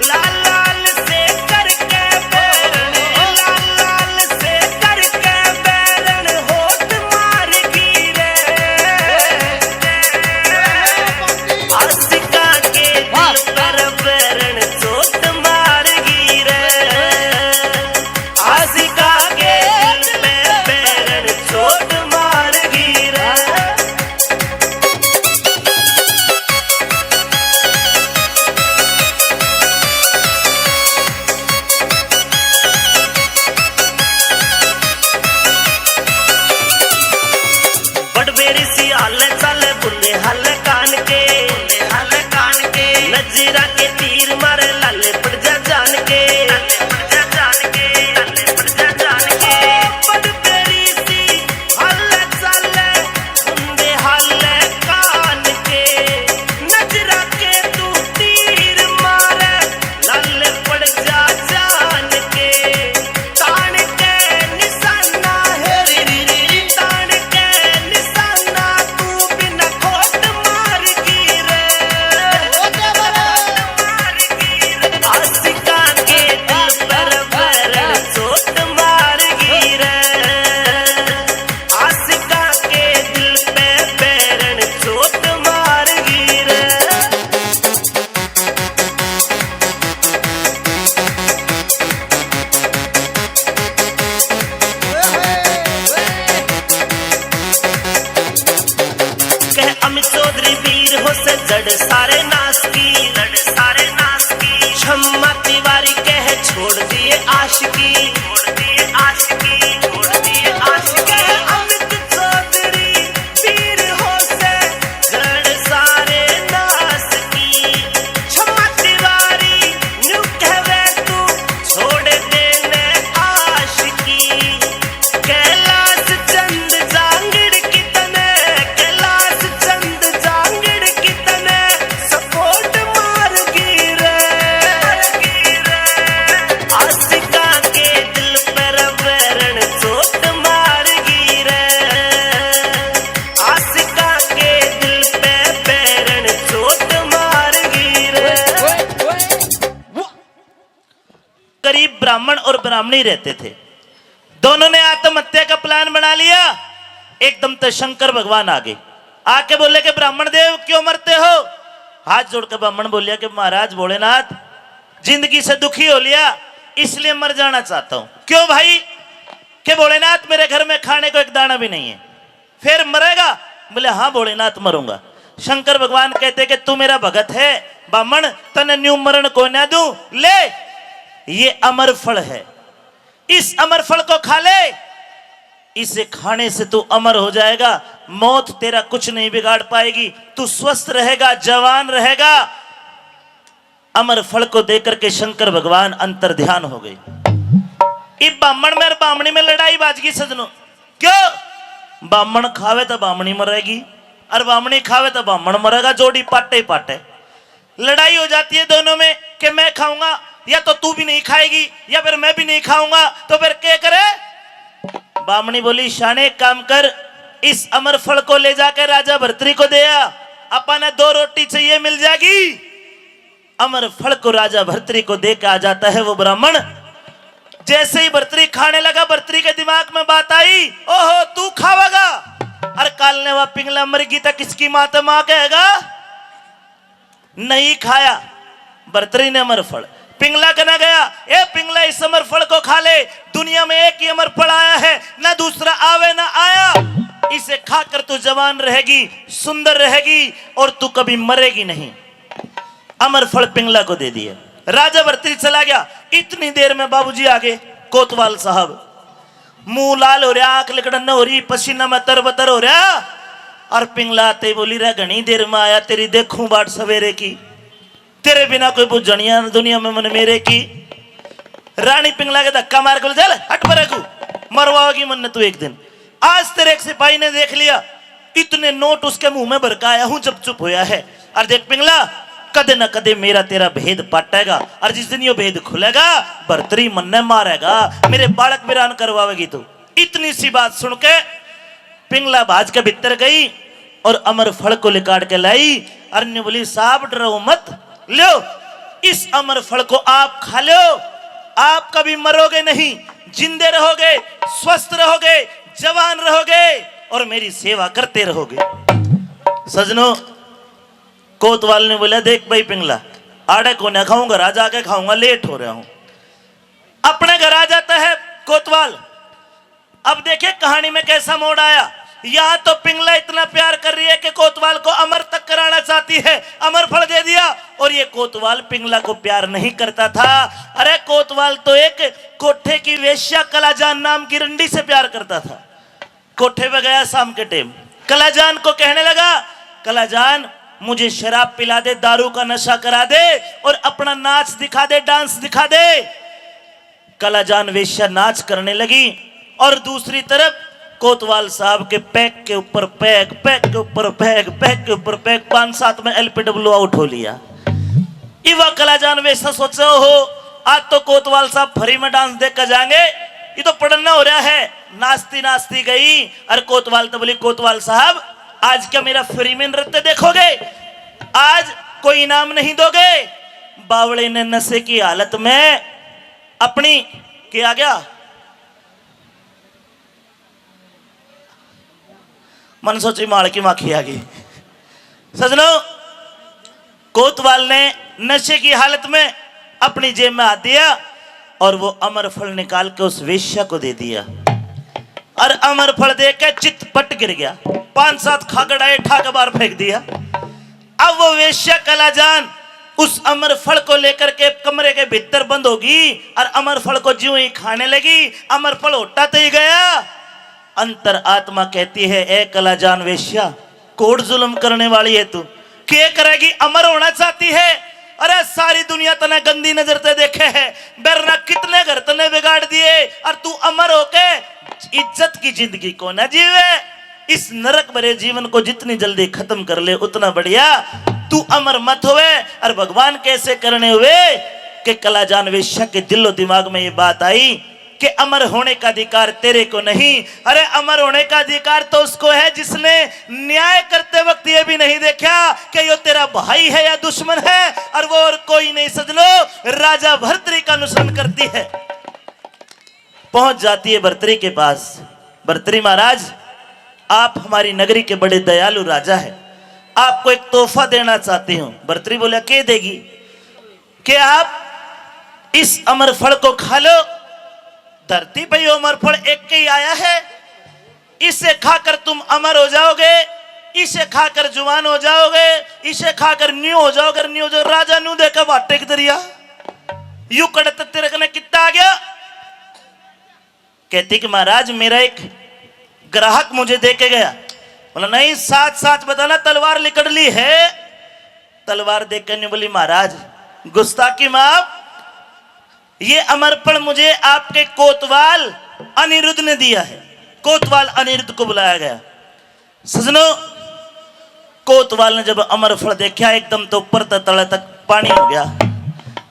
लाल लाल से करके बैरन, लाल लाल से करके बैरन होठ मार गिरे, लड़ सारे नास की, लड़ सारे नास की। क्षमा तिवारी कह छोड़ दिए आशिकी, छोड़ दिए आशिकी, छोड़ दिए आशिकी। अमित चौधरी वीर हो से लड़ सारे नास की। क्षमा तिवारी न्यू कहवे तू छोड़ देने आशिकी। कैलाश चंद जांगड़ की तने, कैलाश चंद जांगड़ की तने सपोर्ट मार गिरे। आशिका के दिल पर बैरण चोट मार गिरे। आशिका के दिल पे बैरण चोट मार गिरे। गरीब ब्राह्मण और ब्राह्मणी रहते थे, दोनों ने आत्महत्या का प्लान बना लिया। एकदम तो शंकर भगवान आ गए, आके बोले कि ब्राह्मण देव क्यों मरते हो। हाथ जोड़कर ब्राह्मण बोलिया कि महाराज भोलेनाथ जिंदगी से दुखी हो लिया इसलिए मर जाना चाहता हूं। क्यों भाई? कि भोलेनाथ मेरे घर में खाने को एक दाना भी नहीं है। फिर मरेगा? बोले हाँ भोलेनाथ मरूंगा। शंकर भगवान कहते कि तू मेरा भगत है ब्राह्मण, तने न्यू मरण को ना दूं, ले ये अमर फल है, इस अमर फल को खा ले, इसे खाने से तू अमर हो जाएगा, मौत तेरा कुछ नहीं बिगाड़ पाएगी, तू स्वस्थ रहेगा, जवान रहेगा। अमर फल को देकर के शंकर भगवान अंतर ध्यान हो गए। इस ब्राह्मण में और ब्राह्मणी में लड़ाई बाज गई सजनों। क्यों? ब्राह्मण खावे तो ब्राह्मणी मरेगी और ब्राह्मणी खावे तो ब्राह्मण मरेगा, जोड़ी पाटे ही पाटे। लड़ाई हो जाती है दोनों में कि मैं खाऊंगा या तो तू भी नहीं खाएगी या फिर मैं भी नहीं खाऊंगा, तो फिर क्या करे? ब्राह्मणी बोली शाने काम कर, इस अमर फल को ले जाकर राजा भर्तृ को दे आ, अपन 2 रोटी चाहिए मिल जाएगी। अमर फल को राजा भर्तृ को दे के आ जाता है वो ब्राह्मण। जैसे ही भर्तृ खाने लगा, भर्तृ के दिमाग में बात आई, ओहो तू खावेगा, अरे काल ने वह पिंगला मर गई था किसकी माता मां कहेगा। नहीं खाया भर्तृ ने अमर फल। पिंगला कहना गया, ए पिंगला इस अमर फल को खा ले, दुनिया में एक ही अमर फल आया है, ना दूसरा आवे ना आया, इसे खाकर तू जवान रहेगी, सुंदर रहेगी और तू कभी मरेगी नहीं। अमर फल पिंगला को दे दिया। राजा भर्तृ चला गया। इतनी देर में बाबूजी आ गए, कोतवाल साहब, मुंह लाल हो रहा, आंख लिकड़न हो रही, पसीना में तरबतर हो रहा। और पिंगला आते बोली रहा घनी देर में आया, तेरी देखूं बाट सवेरे की, तेरे बिना कोई बुझनिया दुनिया में मन मेरे की। रानी पिंगला के धक्का मार के चल हट परे को, मरवाओगी मन तू एक दिन। आज तेरे एक सिपाही ने देख लिया, इतने नोट उसके मुंह में भरकाया हूं जब चुप होया है। और देख पिंगला, कदे न कदे मेरा तेरा भेद पाटेगा, और जिस दिन ये भेद खुलेगा भर्तृ मन ने मारेगा, मेरे बालक बिरान करवाएगी तू। इतनी सी बात सुन के पिंगला भाज के भीतर गई और अमर फल को निकाल के लाई। और बोली साहब डरो मत, लो इस अमर फल को आप खा लो, आप कभी मरोगे नहीं, जिंदे रहोगे, स्वस्थ रहोगे, जवान रहोगे और मेरी सेवा करते रहोगे। सजनों, कोतवाल ने बोला देख भाई पिंगला, आड़े को न खाऊंगा, राजा के खाऊंगा, लेट हो रहा हूं। अपने घर आ जाता है कोतवाल। अब देखिए कहानी में कैसा मोड़ आया। यहां तो पिंगला इतना प्यार कर रही है कि कोतवाल को अमर तक कराना चाहती है, अमर फल दे दिया। और ये कोतवाल पिंगला को प्यार नहीं करता था। अरे कोतवाल तो एक कोठे की वेश्या कलाजान नाम की रंडी से प्यार करता था। कोठे पे गया शाम के टाइम, कलाजान को कहने लगा, कलाजान मुझे शराब पिला दे, दारू का नशा करा दे और अपना नाच दिखा दे, डांस दिखा दे। कलाजान वेश्या नाच करने लगी और दूसरी तरफ कोतवाल साहब के पैक के ऊपर पैक, पैक के ऊपर पैक, पैक के ऊपर पैक, 5-7 में LPW आउट हो लिया। इवा कलाजान वेश्या सोचा हो आज तो कोतवाल साहब फ्री में डांस देख कर जाएंगे, ये तो पढ़ना हो रहा है। नाचती नाचती गई और कोतवाल तो बोली कोतवाल साहब आज क्या मेरा फ्री में नृत्य देखोगे, आज कोई इनाम नहीं दोगे। बावड़े ने नशे की हालत में अपनी किया गया, मन सोची माल की माखी आ गई। सजनों, कोतवाल ने नशे की हालत में अपनी जेब में हाथ दिया और वो अमर फल निकाल के उस वेश्या को दे दिया। और अमर फल देख के चित पट गिर गया, 5-7 खागड़ आए, ठा के बाहर फेंक दिया। अब वो वेश्या कलाजान उस अमर फल को लेकर के कमरे के भीतर बंद होगी और अमर फल को ज्यों ही खाने लगी, अमर फल उठाते ही गया। अंतर आत्मा कहती है, ए कलाजान वेश्या, कोड जुल्म करने वाली है तू, क्या करेगी? अमर होना चाहती है? अरे सारी दुनिया तने गंदी नजर से देखे है, बेरना कितने घर तने बिगाड़ दिए और तू अमर होके इज्जत की जिंदगी को न जीवे। इस नरक भरे जीवन को जितनी जल्दी खत्म कर ले उतना बढ़िया। तू अमर मत हुए। और भगवान कैसे करने हुए कि कलाजान वेश्या के दिलो दिमाग में ये बात आई कि अमर होने का अधिकार तेरे को नहीं। अरे अमर होने का अधिकार तो उसको है जिसने न्याय करते वक्त ये भी नहीं देखा कि ये तेरा भाई है या दुश्मन है, और वो और कोई नहीं सजनो, राजा भर्तृ का अनुसरण करती है। पहुंच जाती है भर्तृ के पास। भर्तृ महाराज, आप हमारी नगरी के बड़े दयालु राजा है, आपको एक तोहफा देना चाहती हूं। भर्तृ बोला, क्या देगी? कि आप इस अमर फल को खा लो। धरती पे ये अमर फल एक के ही आया है, इसे खाकर तुम अमर हो जाओगे, इसे खाकर जुबान हो जाओगे, इसे खाकर न्यू हो जाओगे। न्यू जो राजा नू देखा बाटे की दरिया यू कड़ते तेरे कने कितना आ गया। कहती कि महाराज मेरा एक ग्राहक मुझे दे के गया। बोला नहीं, साथ साथ बताना, तलवार लिकड़ ली है। तलवार देकर नहीं बोली, महाराज गुस्ताखी माफ, ये अमरपण मुझे आपके कोतवाल अनिरुद्ध ने दिया है। कोतवाल अनिरुद्ध को बुलाया गया। सजनो, कोतवाल ने जब अमर फल देखा एकदम तो ऊपर तले तक पानी हो गया।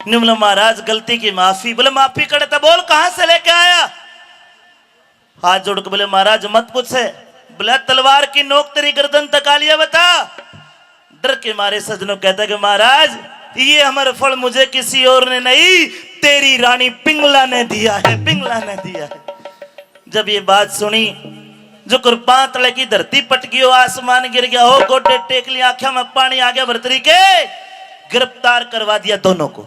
बोला महाराज गलती की माफी। बोले माफी करता, बोल कहां से लेके आया? हाथ जोड़ के बोले महाराज मत पूछे। बोला तलवार की नोक तेरी गर्दन तक आ लिया, बता। डर के मारे सजनों कहता कि महाराज ये अमर फल मुझे किसी और ने नहीं, तेरी रानी पिंगला ने दिया है, पिंगला ने दिया है। जब ये बात सुनी, जो कुरपातले की धरती पटकी हो, आसमान गिर गया हो, गोडे टेक लिया, आंखों में पानी आ गया। भर्तृ के गिरफ्तार करवा दिया दोनों को,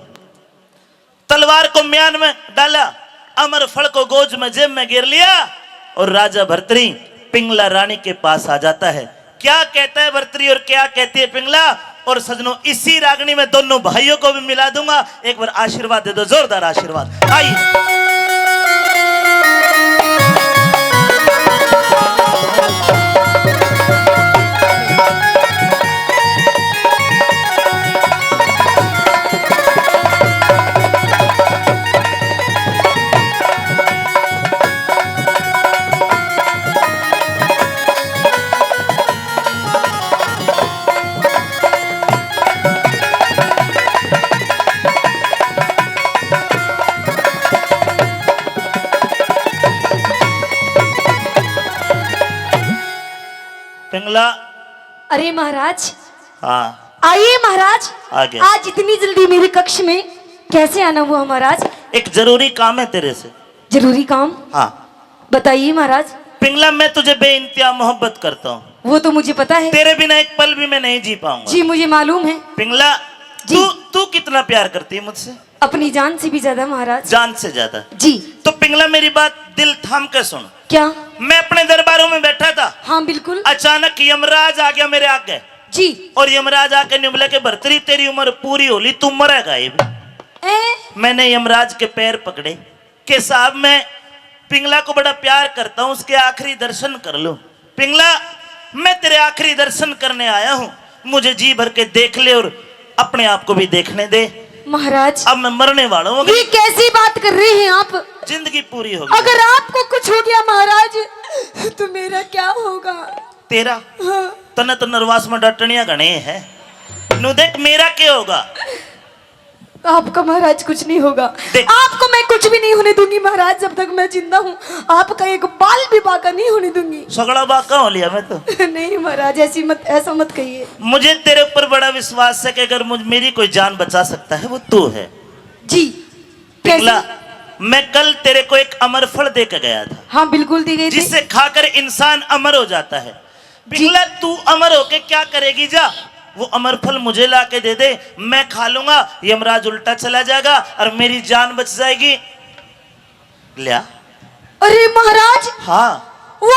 तलवार को म्यान में डाला, अमर फल को गोज में जेब में गिर लिया और राजा भर्तृ पिंगला रानी के पास आ जाता है। क्या कहता है भर्तृ और क्या कहती है पिंगला? और सजनों इसी रागनी में दोनों भाइयों को भी मिला दूंगा। एक बार आशीर्वाद दे दो, जोरदार आशीर्वाद। आइए पिंगला।
अरे महाराज,
हाँ
आइए महाराज।
आ गया।
आज इतनी जल्दी मेरे कक्ष में कैसे आना हुआ महाराज?
एक जरूरी काम है तेरे से।
जरूरी काम?
हाँ
बताइए महाराज।
पिंगला, मैं तुझे बेइंतहा मोहब्बत करता हूँ।
वो तो मुझे पता है।
तेरे बिना एक पल भी मैं नहीं जी पाऊंगा।
जी मुझे मालूम है।
पिंगला,
जी।
तू कितना प्यार करती है मुझसे?
अपनी जान से भी ज्यादा महाराज।
जान से ज्यादा?
जी।
तो पिंगला मेरी बात दिल थाम कर सुन।
क्या?
मैं अपने दरबारों में बैठा था,
हाँ बिल्कुल।
अचानक यमराज आ गया मेरे आगे।
जी।
और यमराज आके ने बोला कि भर्तृ तेरी उम्र पूरी होली, तू मरेगा। ये मैंने यमराज के पैर पकड़े कि साहब मैं पिंगला को बड़ा प्यार करता हूं, उसके आखिरी दर्शन कर लो। पिंगला, मैं तेरे आखिरी दर्शन करने आया हूं, मुझे जी भर के देख ले और अपने आप को भी देखने दे।
महाराज
अब मैं मरने वाला हूँ।
ये कैसी बात कर रहे हैं आप?
जिंदगी पूरी होगी।
अगर आपको कुछ हो गया महाराज तो मेरा क्या होगा?
तेरा?
हाँ।
तने तो नरवास में डटनिया गणे है। नु देख मेरा क्या होगा?
आपका महाराज कुछ नहीं होगा।
देख।
आपको मैं कुछ भी नहीं होने दूंगी महाराज, जब तक मैं जिंदा हूँ। आपका एक बाल भी बाका नहीं होने दूंगी।
सगड़ा बाका हो लिया मैं तो।
नहीं महाराज, ऐसा मत कहिए।
मुझे तेरे ऊपर बड़ा विश्वास है कि अगर मेरी कोई जान बचा सकता है वो तू है।
जी।
पिंगला, मैं कल तेरे को एक अमर फल दे के गया था।
हाँ बिल्कुल दी गई थी।
जिससे खाकर इंसान अमर हो जाता है। पिंगला, तू अमर होके क्या करेगी? जा वो अमर फल मुझे ला के दे दे, मैं खा लूंगा, यमराज उल्टा चला जाएगा और मेरी जान बच जाएगी। लिया।
अरे महाराज,
हाँ
वो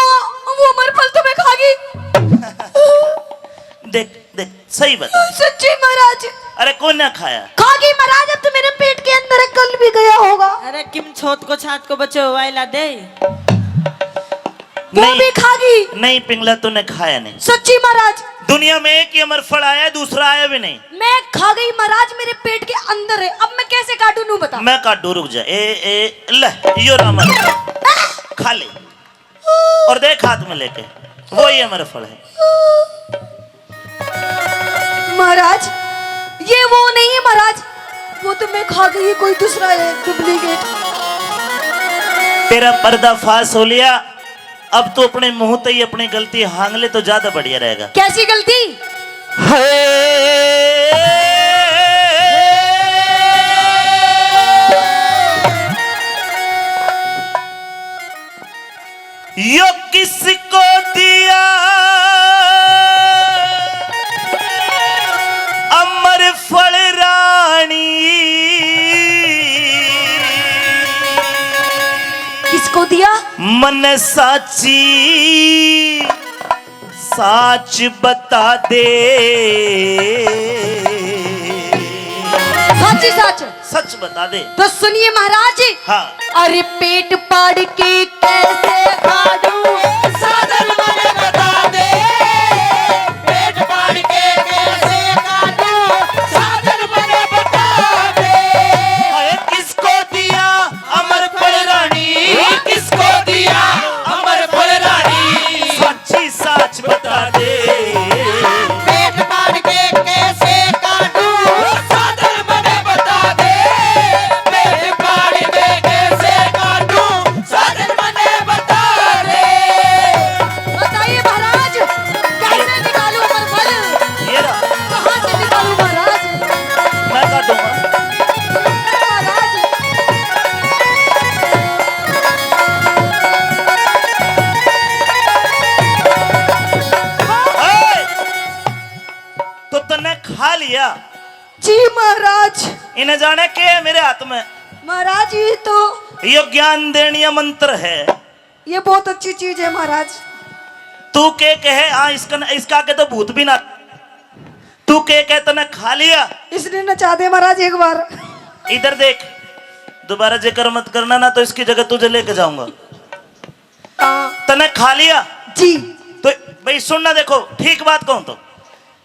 अमर फल तो मैं खा गई।
देख देख सही बता।
सच्ची महाराज
अरे कौन ना खाया?
खा गई महाराज, अब तो मेरे पेट के अंदर है, कल भी गया होगा।
अरे किम छोट को छात को बच्चो वाइला दे।
वो भी खा गई।
नहीं पिंगला तूने खाया नहीं।
सच्ची महाराज
दुनिया में एक ही अमर फल आया, दूसरा आया भी नहीं।
मैं खा गई महाराज, मेरे पेट के अंदर है, अब मैं कैसे काटूं नू बता।
मैं काटू, रुक जा। ए ले यो अमर खा ले और देख हाथ में लेके, वो ही अमर फल है।
महाराज ये वो नहीं है महाराज, वो तो मैं खा गई, कोई दूसरा है, डुप्लीकेट।
तेरा पर्दाफाश हो लिया, अब तो अपने मुंह ते ही अपनी गलती हांग ले तो ज्यादा बढ़िया रहेगा।
कैसी गलती?
यो किसको दिया अमर फल रानी,
किसको दिया?
मन साची साच बता दे।
सच्ची सच
सच बता दे।
तो सुनिए महाराज।
हाँ।
अरे पेट पाड़ के कैसे काटूं,
साधन मुझे बता दे। पेट फाड़ के कैसे काटूं, साधन मुझे बता दे।
अरे किसको दिया अमर फल रानी,
किसको दिया अमर फल रानी,
सच्ची साच बता दे।
पेट फाड़ के कैसे काटूं, साधन मुझे बता दे। पेट फाड़ के कैसे काटूं, साधन मुझे बता दे।
बताइए महाराज, कैसे निकालूं अमर फल?
ये रहा,
कहाँ से निकालूं महाराज?
मैं काटूंगा।
महाराज
ओए! तो तूने खा लिया?
जी महाराज।
इन्हें जाने के है मेरे हाथ में।
महाराज ये तो,
ये ज्ञान देनीय मंत्र है।
ये बहुत अच्छी चीज है महाराज।
तू के कहे हाँ इसका के तो भूत भी ना। तू के कहे तूने खा लिया?
इसने नचा दे महाराज एक बार।
इधर देख, दोबारा जिक्र मत करना ना तो इसकी जगह तुझे लेके जाऊंगा। तने खा लिया?
जी।
तो भाई सुनना, देखो ठीक बात कहूं तो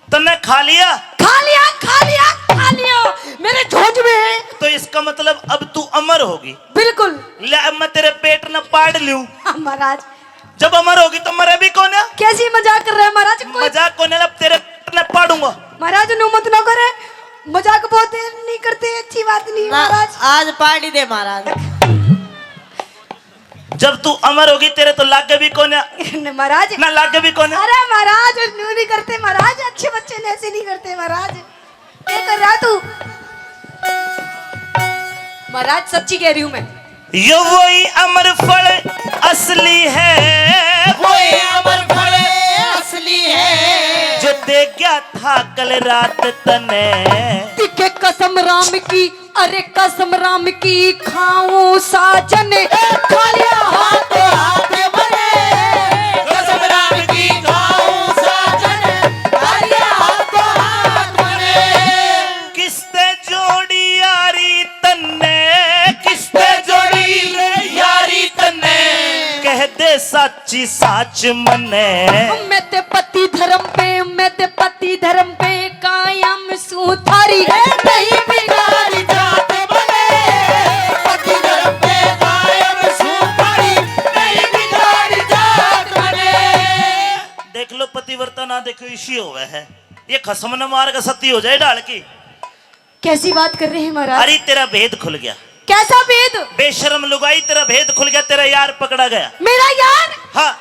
तने खा लिया?
खा लिया खा लिया खा लिया, मेरे झोंझ में है।
तो इसका मतलब अब तू अमर होगी।
बिल्कुल।
ले अब मैं तेरे पेट न पाड़ लूं।
हाँ, महाराज
जब अमर होगी तो मरे भी कौन है?
कैसी मजाक कर रहे हैं महाराज? कोई
मजाक कौन है? अब तेरे पेट न पाड़ूंगा।
महाराज नु मत ना करे, मजाक बहुत नहीं करते, अच्छी बात नहीं महाराज।
आज पार्टी दे महाराज।
जब तू अमर होगी तेरे तो लागे भी कौन है?
महाराज
ना लागे भी कौन है?
अरे महाराज न्यू नहीं करते महाराज, अच्छे बच्चे ने ऐसे नहीं करते महाराज। क्या कर रहा तू? महाराज सच्ची कह रही हूँ मैं।
यो वही अमर फल असली है,
कोई अमर फल असली है,
जो दे गया था कल रात तने।
तिखे कसम राम की, अरे कसम राम की खाऊं साजन, खा लिया
हाथों हाथ बने। कसम राम की खाऊं साजन, कालिया हाथों हाथ बने।
किसते जोड़ी यारी तन्ने,
किसते जोड़ी यारी तन्ने,
कह दे साची साच मने।
मैं ते पति धर्म पे कायम सू थारी,
नहीं बिगाड़ी जात बने। पति धर्म पे कायम सुपारी, नहीं बिगाड़ी जात बने।
देख लो पतिव्रता ना देखो इसी हुआ है। ये खसम न मार का सती हो जाए डाल की।
कैसी बात कर रहे हैं महाराज?
अरे तेरा भेद खुल गया।
कैसा भेद?
बेशरम लुगाई, तेरा भेद खुल गया। तेरा यार पकड़ा गया।
मेरा यार?
हाँ।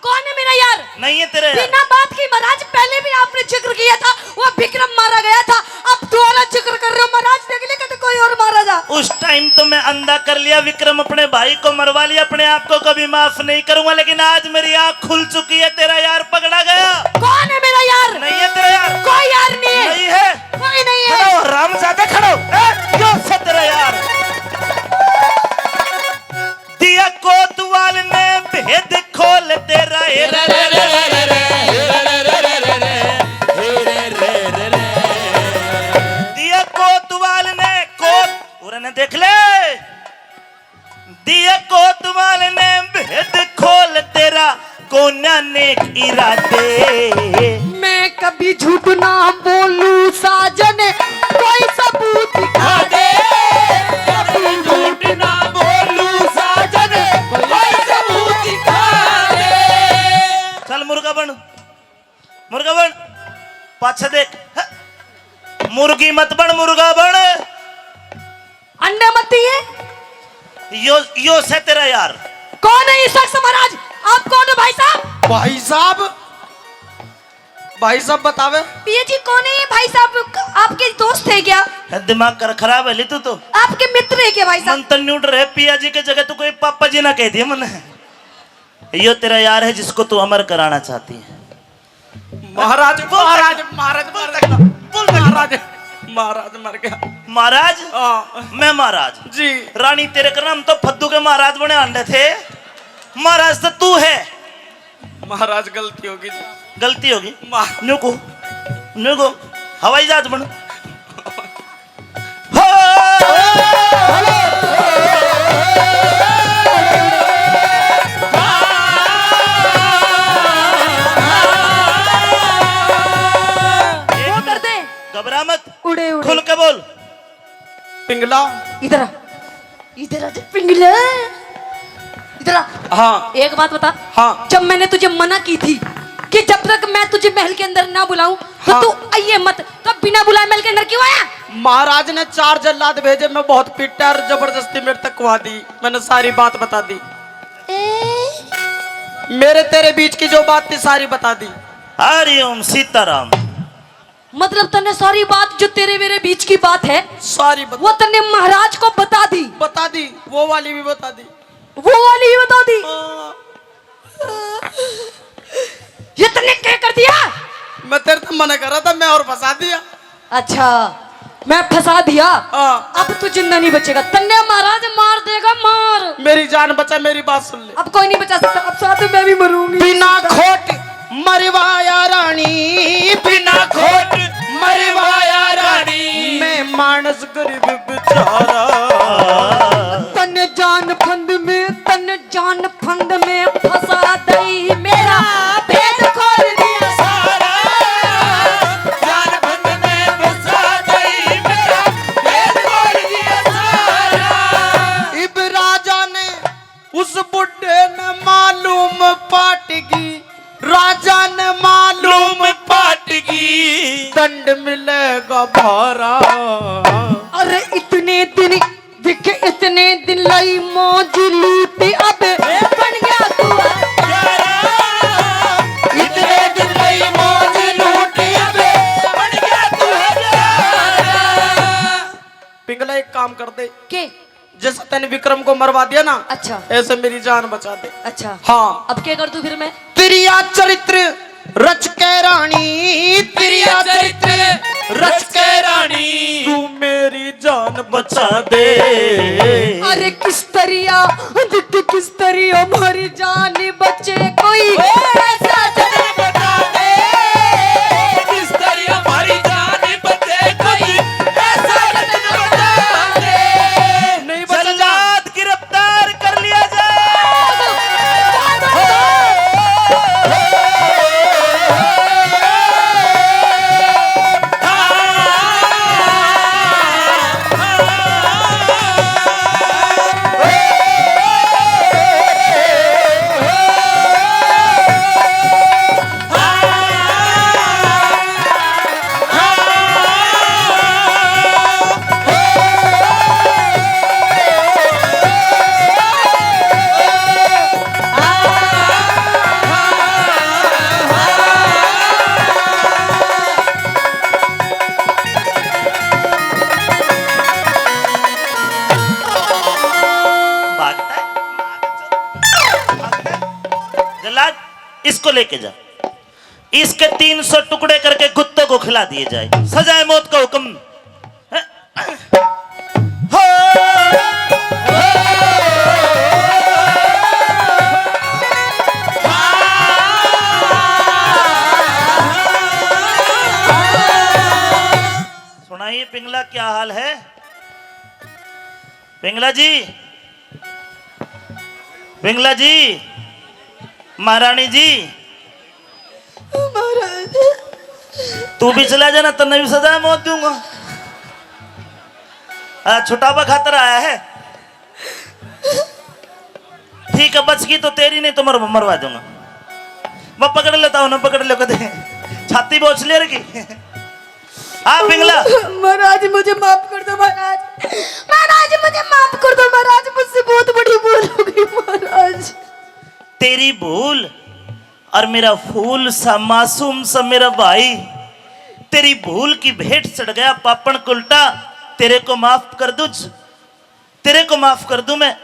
कौन है मेरा यार?
नहीं है तेरा यार।
बिना बात की महाराज, पहले भी आपने जिक्र किया था, वो विक्रम मारा गया था, अब दोबारा जिक्र कर रहे हो महाराज। देख ले कहते कोई और मारा जा।
उस टाइम तो मैं अंधा कर लिया, विक्रम अपने भाई को मरवा लिया, अपने आप को कभी माफ नहीं करूंगा। लेकिन आज मेरी आंख खुल चुकी है, तेरा यार पकड़ा गया।
कौन है मेरा यार?
नहीं है तेरा यार।
कोई यार नहीं है।
नहीं है।
कोई नहीं है।
खड़ो रामजादा खड़ो। क्यों से तेरा यार? दिया कोतवाल ने भेद खोल तेरा। कोन्या नेक इरादे।
मैं कभी झूठ ना बोलूं साजन, कोई सबूत दिखा दे।
कभी झूठ ना बोलूं साजन, कोई सबूत दिखा दे।
चल मुर्गा बन, मुर्गा बन, पाछे देख। ह? मुर्गी मत बन, मुर्गा बन।
अंडे मत दिए।
यो से तेरा यार।
कौन है ये शख्स महाराज? आप कौन हो भाई साहब?
भाई साहब, भाई साहब बतावे।
पिया जी कौन है ये भाई साहब? आपके दोस्त है क्या?
है दिमाग कर खराब है ली तू तो।
आपके मित्र है क्या भाई साहब?
मन तो न्यूट रहे, पिया जी के जगह तू कोई पापा जी ना कह दिए मन। यो तेरा यार है जिसको तू अमर कराना चाहती है।
महाराज महाराज महाराज महाराज महाराज मर गया।
महाराज?
हाँ
मैं महाराज
जी।
रानी तेरे का नाम तो फद्दू के महाराज बने अंडे थे। महाराज तो तू है।
महाराज गलती होगी।
गलती होगी।
मा-
नुको नुको हवाई जहाज बन।
वो कर दे।
घबरा मत,
उड़े उड़े।
खुल के बोल।
पिंगला।
इधर आ, इधर आ, पिंगला इधर आ।
हाँ
एक बात बता।
हाँ।
जब मैंने तुझे मना की थी कि जब तक मैं तुझे महल के अंदर ना बुलाऊं तो
हाँ।
तू आइए मत, तो बिना बुलाए महल के अंदर क्यों आया?
महाराज ने 4 जल्लाद भेजे, मैं बहुत पीटा और जबरदस्ती मेरे तक कुआ दी। मैंने सारी बात बता दी। मेरे तेरे बीच की जो बात थी सारी बता दी।
हरिओम सीताराम।
मतलब तने सारी बात जो तेरे मेरे बीच की बात है
सारी बता
वो तने महाराज को बता दी।
वो वाली भी बता दी।
वो वाली भी बता दी।
हाँ।
ये तने क्या कर दिया?
मैं तेरे तो मना कर रहा था, मैं और फंसा दिया।
अच्छा, मैं फंसा दिया।
हाँ।
अब तू जिंदा नहीं बचेगा। तन्ने महाराज मार देगा, मार।
मेरी जान बचा, मेरी बात सुन ले।
अब कोई नहीं बचा सकता, अब साथ में मैं भी मरूंगी।
बिना खोट मरवाया रानी, बिना खोट मरवाया रानी, मैं मानस गरीब बेचारा।
तन जान फंद में, तन जान फंद में फंसा दई, मेरा भेद खोल दिया सारा।
जान बंद में फंसा गई, मेरा भेद खोल दिया सारा।
इब राजा ने उस बुढ़े ने मालूम पाटगी, राजा ने मालूम
पाटगी,
दंड मिलेगा भारा।
अरे इतने दिन दिखे, इतने दिन लाई मौज लूटी, अब बन गया तू
इतने दिन लई मौज लूटी, अब बन गया तू हजारा।
पिंगला एक काम कर दे,
के?
जैसे तैने विक्रम को मरवा दिया ना,
अच्छा
ऐसे मेरी जान बचा दे।
अच्छा।
हाँ।
अब क्या कर दूं फिर मैं?
त्रिया चरित्र रच के रानी, त्रिया चरित्र रच के रानी, तू मेरी जान बचा दे।
अरे किस तरिया दिख, किस तरिया हमारी जान बचे, कोई ऐसा जगह
बता दे, किस तरह हमारी जान बचे, कोई ऐसा जतन बता दे।
नहीं बचा जान।
जल्लाद गिरफ्तार कर लिया जाए। जल्लाद, इसको लेके जा, इसके 300 टुकड़े करके कुत्तों को खिला दिए जाए, सजाए मौत का हुक्म। सुनाइए पिंगला, क्या हाल है? पिंगला जी, पिंगला जी, महारानी जी
महाराज
तू भी चला जाना तो नहीं सजा मौत दूंगा। छुटावा खातर आया है। ठीक है बच गई तो तेरी नहीं तो मरवा दूंगा। मैं पकड़ लेता हूँ ना पकड़ लो कदे छाती बोझ ले रही। हाँ पिंगला
महाराज मुझे माफ कर दो महाराज। महाराज मुझे माफ कर दो महाराज मुझसे बहुत बड़ी भूल हो गई महाराज।
तेरी भूल और मेरा फूल सा मासूम सा मेरा भाई तेरी भूल की भेंट चढ़ गया पापड़ कुलटा। तेरे को माफ कर दूं तेरे को माफ कर दूं मैं।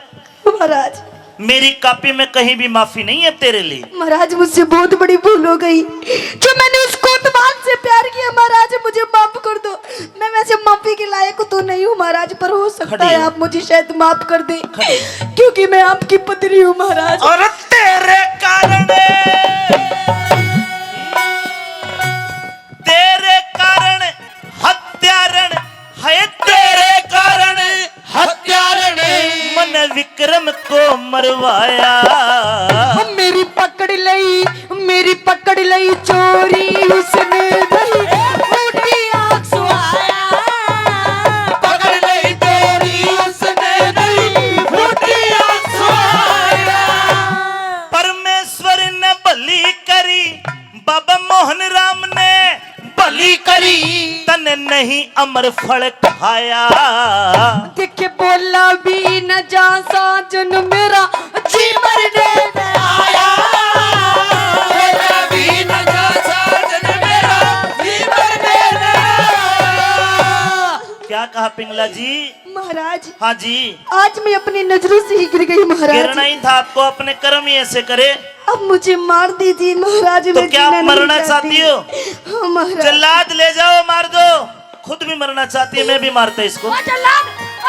महाराज
मेरी कॉपी में कहीं भी माफी नहीं है तेरे लिए।
महाराज मुझसे बहुत बड़ी भूल हो गई जो मैंने उस कोतवाल से प्यार किया। महाराज मुझे माफ कर दो। मैं वैसे माफी के लायक तो नहीं हूँ महाराज पर हो सकता है आप मुझे शायद माफ कर दे क्योंकि मैं आपकी पत्नी हूँ महाराज।
और तेरे कारण हत्यारण है तेरे कारण
हत्यारण
मन विक्रम को मरवाया।
मेरी पकड़ लई चोरी उसने
फूटी आँख सुहाया पकड़ ले चोरी उसने नहीं फूटी आँख सुहाया।
परमेश्वर ने भली करी बाबा मोहन राम ने
भली करी
तने नहीं अमर फल खाया।
देखे बोला भी न जा साजन मेरा
जी मरने में आया बोला भी न जा साजन मेरा जी मरने में आया।
क्या कहा पिंगला जी?
महाराज
हाँ जी
आज मैं अपनी नजरों से ही गिर गई महाराज।
गिरना ही था आपको अपने कर्म ही ऐसे करे।
अब मुझे मार दीजिए महाराज।
तो क्या आप मरना चाहती हो?
हाँ महाराज।
जल्लाद ले जाओ मार दो। खुद भी मरना चाहती है मैं भी मारता इसको।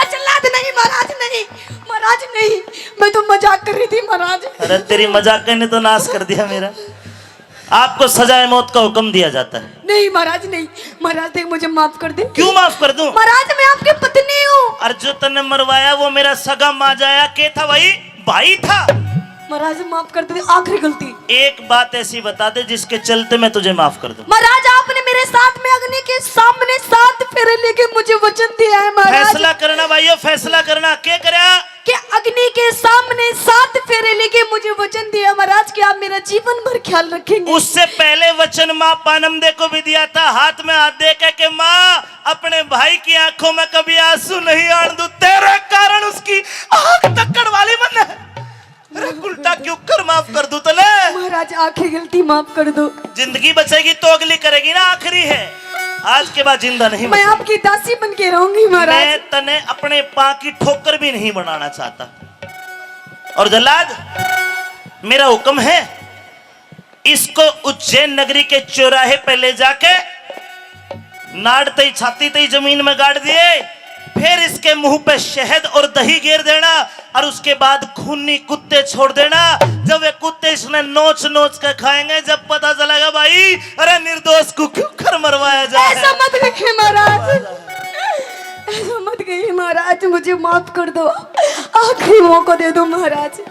जल्लाद नहीं महाराज नहीं महाराज नहीं मैं तो मजाक कर रही थी महाराज।
अरे तेरी मजाक ने तो नाश कर दिया मेरा। आपको सजाए मौत का हुक्म दिया जाता है।
नहीं महाराज नहीं महाराज देख मुझे माफ कर दे।
क्यों माफ कर दूं?
महाराज मैं आपकी पत्नी हूँ।
और जो तने मरवाया वो मेरा सगा माजाया के था भाई था।
महाराज माफ कर दे आखिरी गलती।
एक बात ऐसी बता दे जिसके चलते मैं तुझे माफ कर दूं।
महाराज आपने मेरे साथ में अग्नि के सामने 7 फेरे लेके मुझे वचन दिया है महाराज।
फैसला करना भाइयों फैसला करना क्या करे
कि अग्नि के सामने 7 फेरे लेके मुझे वचन दिया महाराज कि आप मेरा जीवन भर ख्याल रखेंगे।
उससे पहले वचन माँ पानमदे को भी दिया था हाथ में हाथ दे के माँ अपने भाई की आंखों में कभी आंसू नहीं आने दूं। तेरे कारण उसकी आंख तक्कड़ वाली मन है। अरे उल्टा क्यों कर माफ कर दूं तले।
महाराज आखिरी गलती माफ कर दो।
जिंदगी बचेगी तो अगली करेगी ना आखिरी है। आज के बाद जिंदा नहीं
मैं आपकी दासी बन के रहूंगी महाराज।
मैं तने अपने पा की ठोकर भी नहीं बनाना चाहता। और जल्लाद मेरा हुक्म है इसको उज्जैन नगरी के चौराहे पे ले जाके नाड़ते ही छाती ते जमीन में गाड़ दिए। फिर इसके मुंह पे शहद और दही गिर देना और उसके बाद खूनी कुत्ते छोड़ देना। जब वे कुत्ते इसने नोच नोच कर खाएंगे जब पता चलेगा भाई अरे निर्दोष को क्यों कर मरवाया जाए।
ऐसा मत कहिए महाराज ऐसा मत कहिए महाराज मुझे माफ कर दो। आखिरी मौका दे दो महाराज।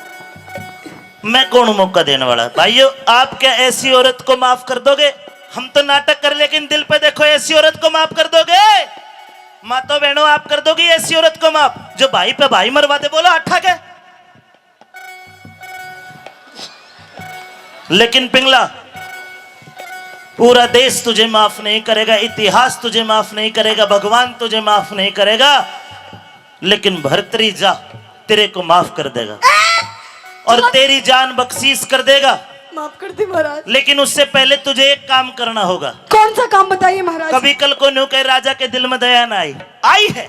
मैं कौन मौका देने वाला भाइयों? आप क्या ऐसी औरत को माफ कर दोगे? हम तो नाटक कर लेकिन दिल पे देखो ऐसी औरत को माफ कर दोगे? मातो बहनों आप कर दोगी ऐसी औरत को माफ जो भाई पे भाई मरवा दे? बोलो अट्ठा के। लेकिन पिंगला पूरा देश तुझे माफ नहीं करेगा, इतिहास तुझे माफ नहीं करेगा, भगवान तुझे माफ नहीं करेगा, लेकिन भर्तरी जा तेरे को माफ कर देगा और तेरी जान बख्शीश कर देगा।
माफ कर दे महाराज।
लेकिन उससे पहले तुझे एक काम करना होगा।
कौन सा काम बताइए महाराज?
कभी कल को न्यू कह राजा के दिल में दया ना आई है।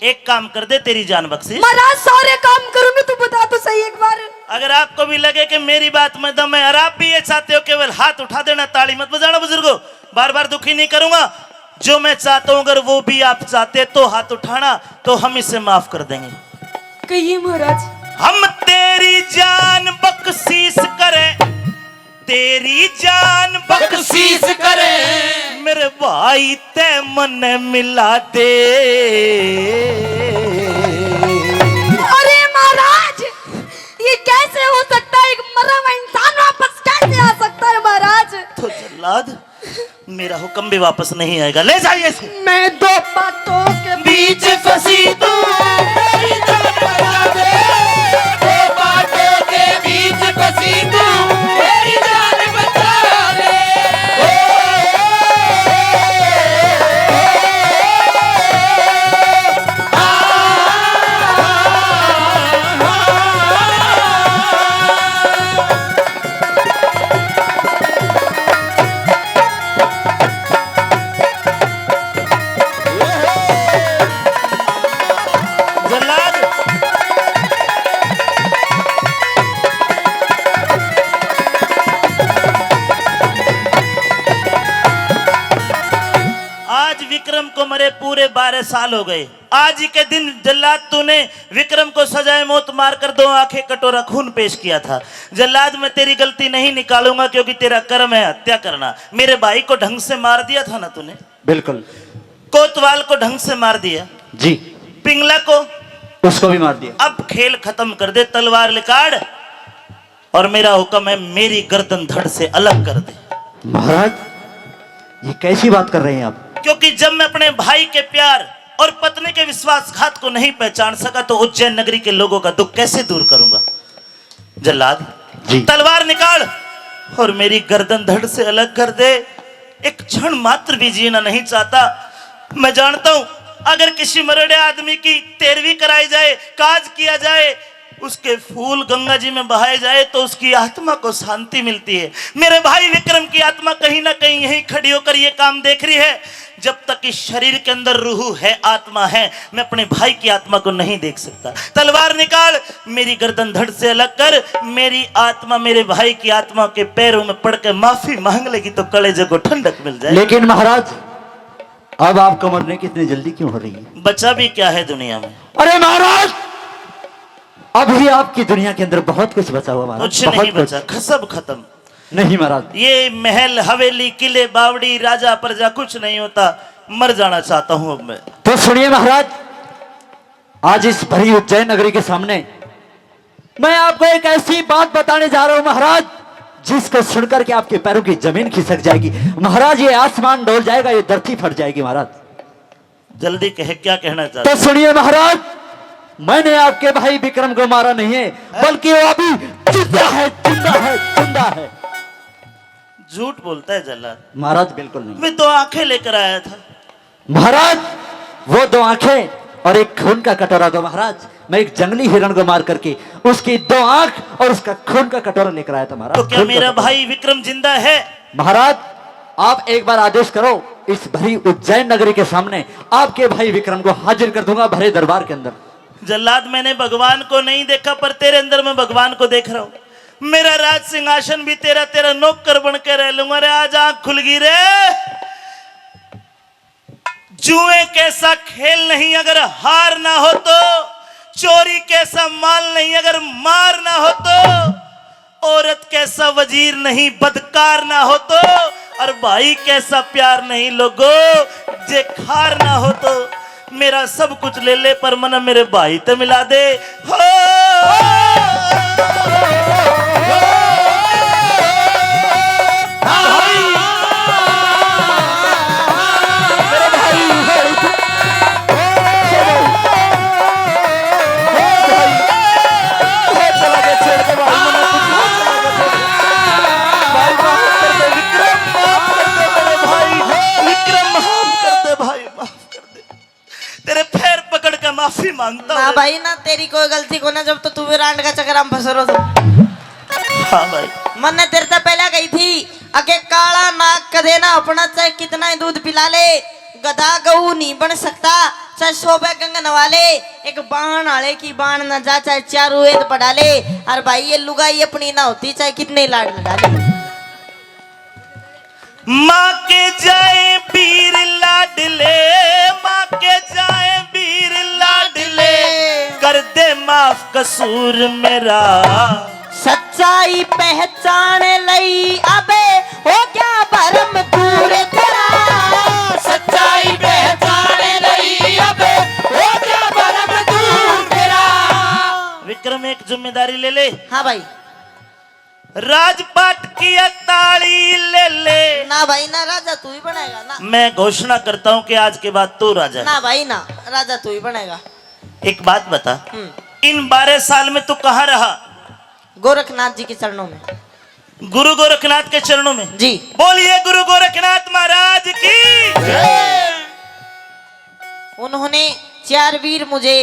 एक काम कर दे तेरी जान बख्शी।
महाराज सारे काम करूंगी तू बता तो सही एक बार।
अगर आपको भी लगे कि मेरी बात में दम है और आप भी ये चाहते हो केवल हाथ उठा देना ताली मत बजाना बुजुर्गों। बार बार दुखी नहीं करूंगा। जो मैं चाहता हूं अगर वो भी आप चाहते तो हाथ उठाना तो हम इसे माफ कर देंगे।
कहिए महाराज।
हम तेरी जान बख्शीश करें तेरी जान
बख्शीश करे
मेरे भाई ते मन मिला दे।
अरे महाराज ये कैसे हो सकता है? एक मरा हुआ इंसान वापस कैसे आ सकता है महाराज?
तो जल्लाद मेरा हुक्म भी वापस नहीं आएगा, ले जाइए इसे।
मैं दो बातों के
बीच फंसी तू मेरी जान बचा दे, दो बातों के बीच फंसी तू मेरी जान बचा दे।
जल्लाद आज विक्रम को मरे पूरे 12 साल हो गए। आज ही के दिन जल्लाद तूने विक्रम को सजाए मौत मारकर 2 आंखें कटोरा खून पेश किया था। जल्लाद मैं तेरी गलती नहीं निकालूंगा क्योंकि तेरा कर्म है हत्या करना। मेरे भाई को ढंग से मार दिया था ना तूने,
बिल्कुल
कोतवाल को ढंग से मार दिया,
जी,
पिंगला को,
उसको भी मार दिया।
अब खेल खत्म कर दे, तलवार निकाल और मेरा हुक्म है मेरी गर्दन धड़ से अलग कर दे।
महाराज ये कैसी बात कर रहे हैं आप?
क्योंकि जब मैं अपने भाई के प्यार और पत्नी के विश्वासघात को नहीं पहचान सका तो उज्जैन नगरी के लोगों का दुख कैसे दूर करूंगा। जल्लाद
जी।
तलवार निकाल और मेरी गर्दन धड़ से अलग कर दे। एक क्षण मात्र भी जीना नहीं चाहता। मैं जानता हूं अगर किसी मरड़े आदमी की 13वीं कराई जाए, काज किया जाए, उसके फूल गंगा जी में बहाए जाए तो उसकी आत्मा को शांति मिलती है। मेरे भाई विक्रम की आत्मा कहीं ना कहीं यहीं खड़ी होकर ये काम देख रही है। जब तक इस शरीर के अंदर रूह है, आत्मा है, मैं अपने भाई की आत्मा को नहीं देख सकता। तलवार निकाल, मेरी गर्दन धड़ से अलग कर। मेरी आत्मा मेरे भाई की आत्मा के पैरों में पड़ के माफी मांग लेगी तो कलेजे को ठंडक मिल जाए।
लेकिन महाराज अब आपको मरने की इतनी जल्दी क्यों हो रही है?
बचा भी क्या है दुनिया में?
अरे महाराज अभी आपकी दुनिया के अंदर बहुत कुछ बचा हुआ महाराज,
कुछ
बहुत
नहीं
कुछ।
बचा, सब खत्म।
नहीं महाराज,
ये महल हवेली किले बावड़ी राजा प्रजा कुछ नहीं होता। मर जाना चाहता हूं अब मैं।
तो सुनिए महाराज, आज इस भरी उज्जैन नगरी के सामने मैं आपको एक ऐसी बात बताने जा रहा हूं महाराज, जिसको सुनकर के आपके पैरों की जमीन खिसक जाएगी महाराज। ये आसमान डोल जाएगा, ये धरती फट जाएगी महाराज।
जल्दी कहे, क्या कहना चाहते?
तो सुनिए महाराज, मैंने आपके भाई विक्रम को मारा नहीं है, बल्कि वो अभी जिंदा है, जिंदा है, जिंदा है।
झूठ बोलता है जल्लाद।
महाराज बिल्कुल नहीं।
मैं 2 आंखें लेकर आया था
महाराज वो 2 आंखें और एक खून का कटोरा दो महाराज। मैं एक जंगली हिरण को मार करके उसकी 2 आंख और उसका खून का कटोरा लेकर आया था महाराज।
तो क्या
खून का
मेरा
कटोरा।
भाई विक्रम जिंदा है?
महाराज आप एक बार आदेश करो, इस भरी उज्जैन नगरी के सामने आपके भाई विक्रम को हाजिर कर दूंगा भरे दरबार के अंदर।
जल्लाद मैंने भगवान को नहीं देखा पर तेरे अंदर मैं भगवान को देख रहा हूं। मेरा राज सिंहासन भी तेरा नौकर बन के रह लूंगा। रे आज आंख खुल गई रे। जुए कैसा खेल नहीं अगर हार ना हो तो, चोरी कैसा माल नहीं अगर मार ना हो तो, औरत कैसा वजीर नहीं बदकार ना हो तो, और भाई कैसा प्यार नहीं लोगों जे खार ना हो तो। मेरा सब कुछ ले ले पर मन मेरे भाई ते मिला दे। हो माफी मांगता
ना
हूं
भाई ना, तेरी कोई गलती को ना, जब तो तू विराट का चक्कर हम फंस रहो तो।
हाँ भाई,
मन ने तेरे से पहले कही थी अके काला नाक का देना अपना, चाहे कितना ही दूध पिला ले, गधा गऊ नहीं बन सकता, चाहे 100 गंगा नवा ले, एक बाण आले की बाण न जा, चाहे 4 वेद पढ़ा ले। और भाई ये लुगाई अपनी ना होती, चाहे कितने लाड लगा ले।
माँ के जाए वीर लाडले, माँ के जाए वीर लाडले, कर दे माफ कसूर मेरा।
सच्चाई पहचान लई अबे हो क्या भरम दूर तेरा, सच्चाई पहचान लई अबे हो क्या भरम दूर तेरा।
विक्रम एक जिम्मेदारी ले ले।
हाँ भाई,
राजपाट किया ताली ले ले।
ना भाई ना, राजा तू ही बनेगा ना।
मैं घोषणा करता हूँ कि आज के बाद तू राजा है।
ना भाई ना, राजा तू ही बनेगा।
एक बात बता, इन 12 साल में तू कहाँ रहा?
गोरखनाथ जी के चरणों में।
गुरु गोरखनाथ के चरणों में।
जी।
बोलिए गुरु गोरखनाथ महाराज की।
उन्होंने 4 वीर मुझे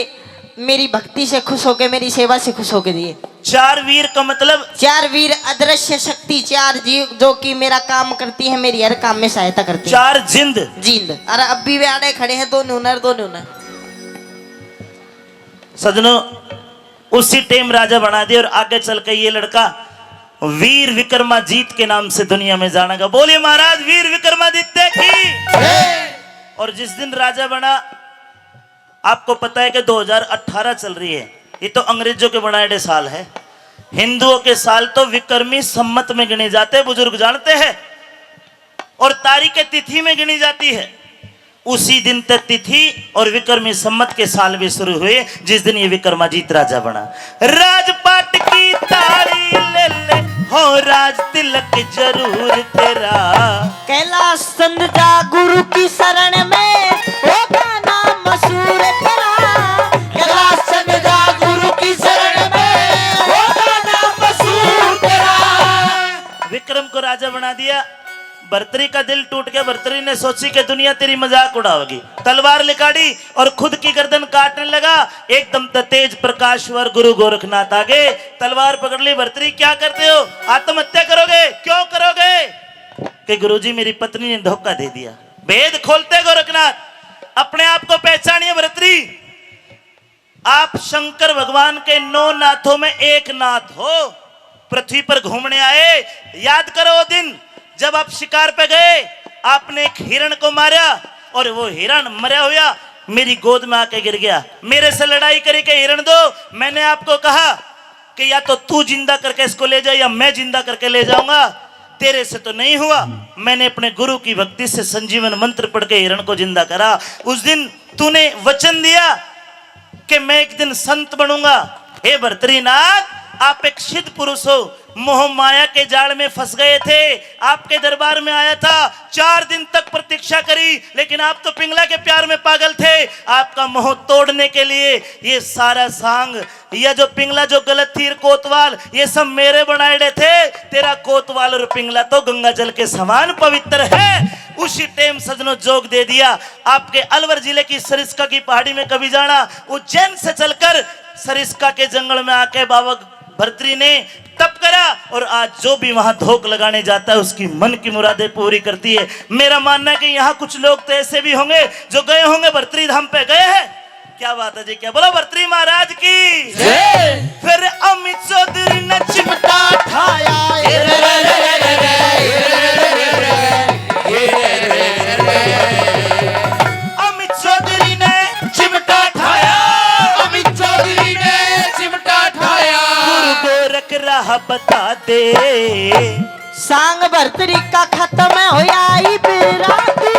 मेरी भक्ति से खुश होके, मेरी सेवा से खुश होके दिए।
4 वीर का मतलब?
4 वीर अदृश्य शक्ति, 4 जीव जो कि मेरा काम करती है, मेरी हर काम में सहायता करती है।
4 जिंद।
जिंद। अरे अब भी वे आड़े खड़े हैं, 2 न्यूनर 2 न्यूनर।
सजनों, उसी टाइम राजा बना दिया और आगे चल के ये लड़का वीर विक्रमाजीत के नाम से दुनिया में जानेगा। बोलिए महाराज वीर विक्रमादित्य की। और जिस दिन राजा बना, आपको पता है कि 2018 चल रही है। ये तो अंग्रेजों के बनाए साल है। हिंदुओं के साल तो विक्रमी सम्मत में गिने जाते हैं, बुजुर्ग जानते हैं, और तारीख तिथि में गिनी जाती है। उसी दिन तक तिथि और विक्रमी सम्मत के साल भी शुरू हुए जिस दिन ये विक्रमाजीत राजा बना। राजपाट की ताड़ी ले ले, हो राज तिलक जरूर तेरा।
कैलाश चंद जा गुरु की शरण में, होगा नाम मशहूर तेरा। कैलाश चंद जा गुरु की शरण में, होगा नाम मशहूर तेरा।
विक्रम को राजा बना दिया। भर्तरी का दिल टूट गया। भर्तरी ने सोची कि दुनिया तेरी मजाक उड़ाओगी। तलवार निकाली और खुद की गर्दन काटने लगा। एकदम तेज प्रकाश वर गुरु गोरखनाथ आगे तलवार पकड़ ली। भर्तरी क्या करते हो? आत्महत्या करोगे? क्यों करोगे? कि गुरुजी मेरी पत्नी ने धोखा दे दिया। भेद खोलते गोरखनाथ, अपने आप को पहचानिए भर्तरी। आप शंकर भगवान के 9 नाथों में एक नाथ हो। पृथ्वी पर घूमने आए। याद करो वो दिन जब आप शिकार पे गए, आपने एक हिरण को मारा और वो हिरण मरा हुआ मेरी गोद में आके गिर गया। मेरे से लड़ाई करी के हिरण दो। मैंने आपको कहा कि या तो तू जिंदा करके इसको ले जा या मैं जिंदा करके ले जाऊंगा। तेरे से तो नहीं हुआ। मैंने अपने गुरु की भक्ति से संजीवन मंत्र पढ़ के हिरण को जिंदा करा। उस दिन तूने वचन दिया कि मैं एक दिन संत बनूंगा। हे भर्तरीनाथ, आप एक सिद्ध पुरुष हो। मोह माया के जाल में फंस गए थे। आपके दरबार में आया था, 4 दिन तक प्रतीक्षा करी, लेकिन आप तो पिंगला के प्यार में पागल थे। आपका मोह तोड़ने के लिए ये सारा सांग, यह जो पिंगला जो गलत थी कोतवाल, ये सब मेरे बनाए थे। तेरा कोतवाल और पिंगला तो गंगा जल के समान पवित्र है। उसी टाइम सजनों जोग दे दिया। आपके अलवर जिले की सरिस्का की पहाड़ी में कभी जाना, उज्जैन से चलकर सरिस्का के जंगल में आके बाबा भर्तरी ने तप करा और आज जो भी वहां धोख लगाने जाता है उसकी मन की मुरादें पूरी करती है। मेरा मानना है कि यहाँ कुछ लोग तो ऐसे भी होंगे जो गए होंगे भर्तरी धाम पे गए हैं। क्या बात है जी, क्या बोलो भर्तरी महाराज की। फिर अमित चौधरी ने चिमटा ठाया, अमित चौधरी ने चिमटा ठाया,
अमित चौधरी ने चिमटा ठाया।
गुरु गोरख राह बता दे।
सांग भर्तरी का खत्म होया ई बिराती।